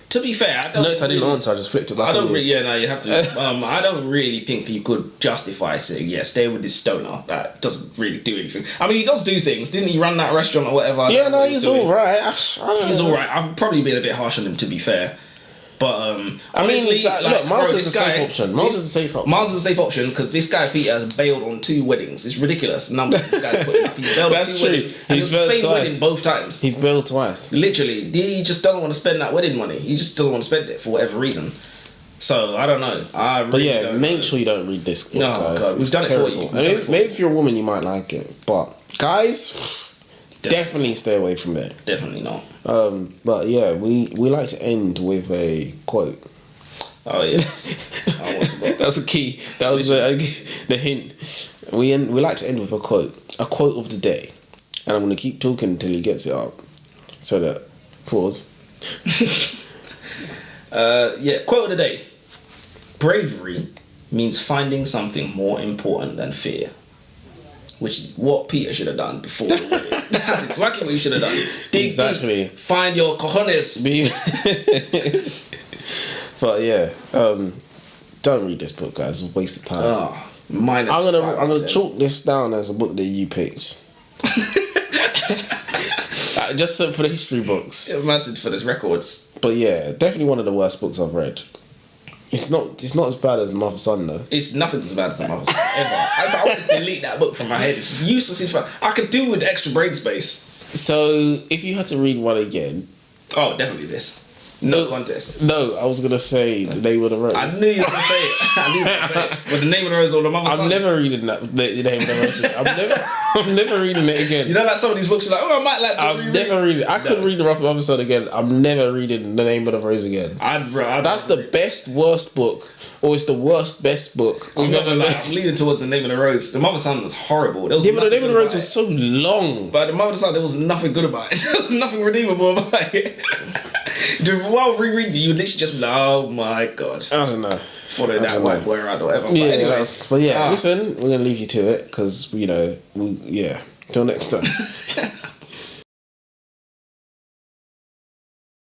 To be fair, I don't. Notice I didn't answer. I just flipped it back. I don't really. Yeah, no, you have to. I don't really think you could justify saying, stay with this stoner that doesn't really do anything. I mean, he does do things. Didn't he run that restaurant or whatever? Yeah, no, he's all right. He's all right. I've probably been a bit harsh on him, to be fair. But honestly, look, Miles is a safe option. Miles is a safe option because this guy Peter has bailed on 2 weddings. It's ridiculous numbers this guy's putting up. He's bailed on 2 weddings. He's bailed the same wedding both times. He's bailed twice. Literally, he just doesn't want to spend that wedding money. He just doesn't want to spend it for whatever reason. So I don't know. Make sure you don't read this book, guys. God, we've done terrible. It for you. Maybe if you're a woman, you might like it, but guys. Definitely stay away from it. Definitely not. But yeah, we like to end with a quote. Oh yes, that was the key. That was the hint. We like to end with a quote of the day, and I'm gonna keep talking until he gets it up. So that pause. Quote of the day: bravery means finding something more important than fear. Which is what Peter should have done before. That's exactly what he should have done. Dig deep, find your cojones. But yeah, don't read this book, guys. It's a waste of time. I'm gonna chalk this down as a book that you picked. Just for the history books. Massive for those records. But yeah, definitely one of the worst books I've read. It's not as bad as Mother Son though. It's nothing as bad as the Mother Son ever. I would delete that book from my head. It's just useless. I could do with extra brain space. So if you had to read one again, oh, definitely this. No contest. No, I was gonna say The Name of the Rose. I knew you were gonna say it. I knew you were gonna say it. But The Name of the Rose or The Mother Son. I'm never reading that. The Name of the Rose. I'm never reading it again. You know, like some of these books, you're like, oh, I might like to I'm never reading it. I could read The Mother Son again. I'm never reading The Name of the Rose again. That's the best, worst book, or it's the worst, best book. I'm leaning towards The Name of the Rose. The Mother Son was horrible. But The Name of the Rose was so long. But The Mother Son, there was nothing good about it. There was nothing redeemable about it. While rereading, you would literally just be like, oh my god. I don't know. Follow that white boy around or whatever. Yeah, but anyways. Listen, we're going to leave you to it because, till next time.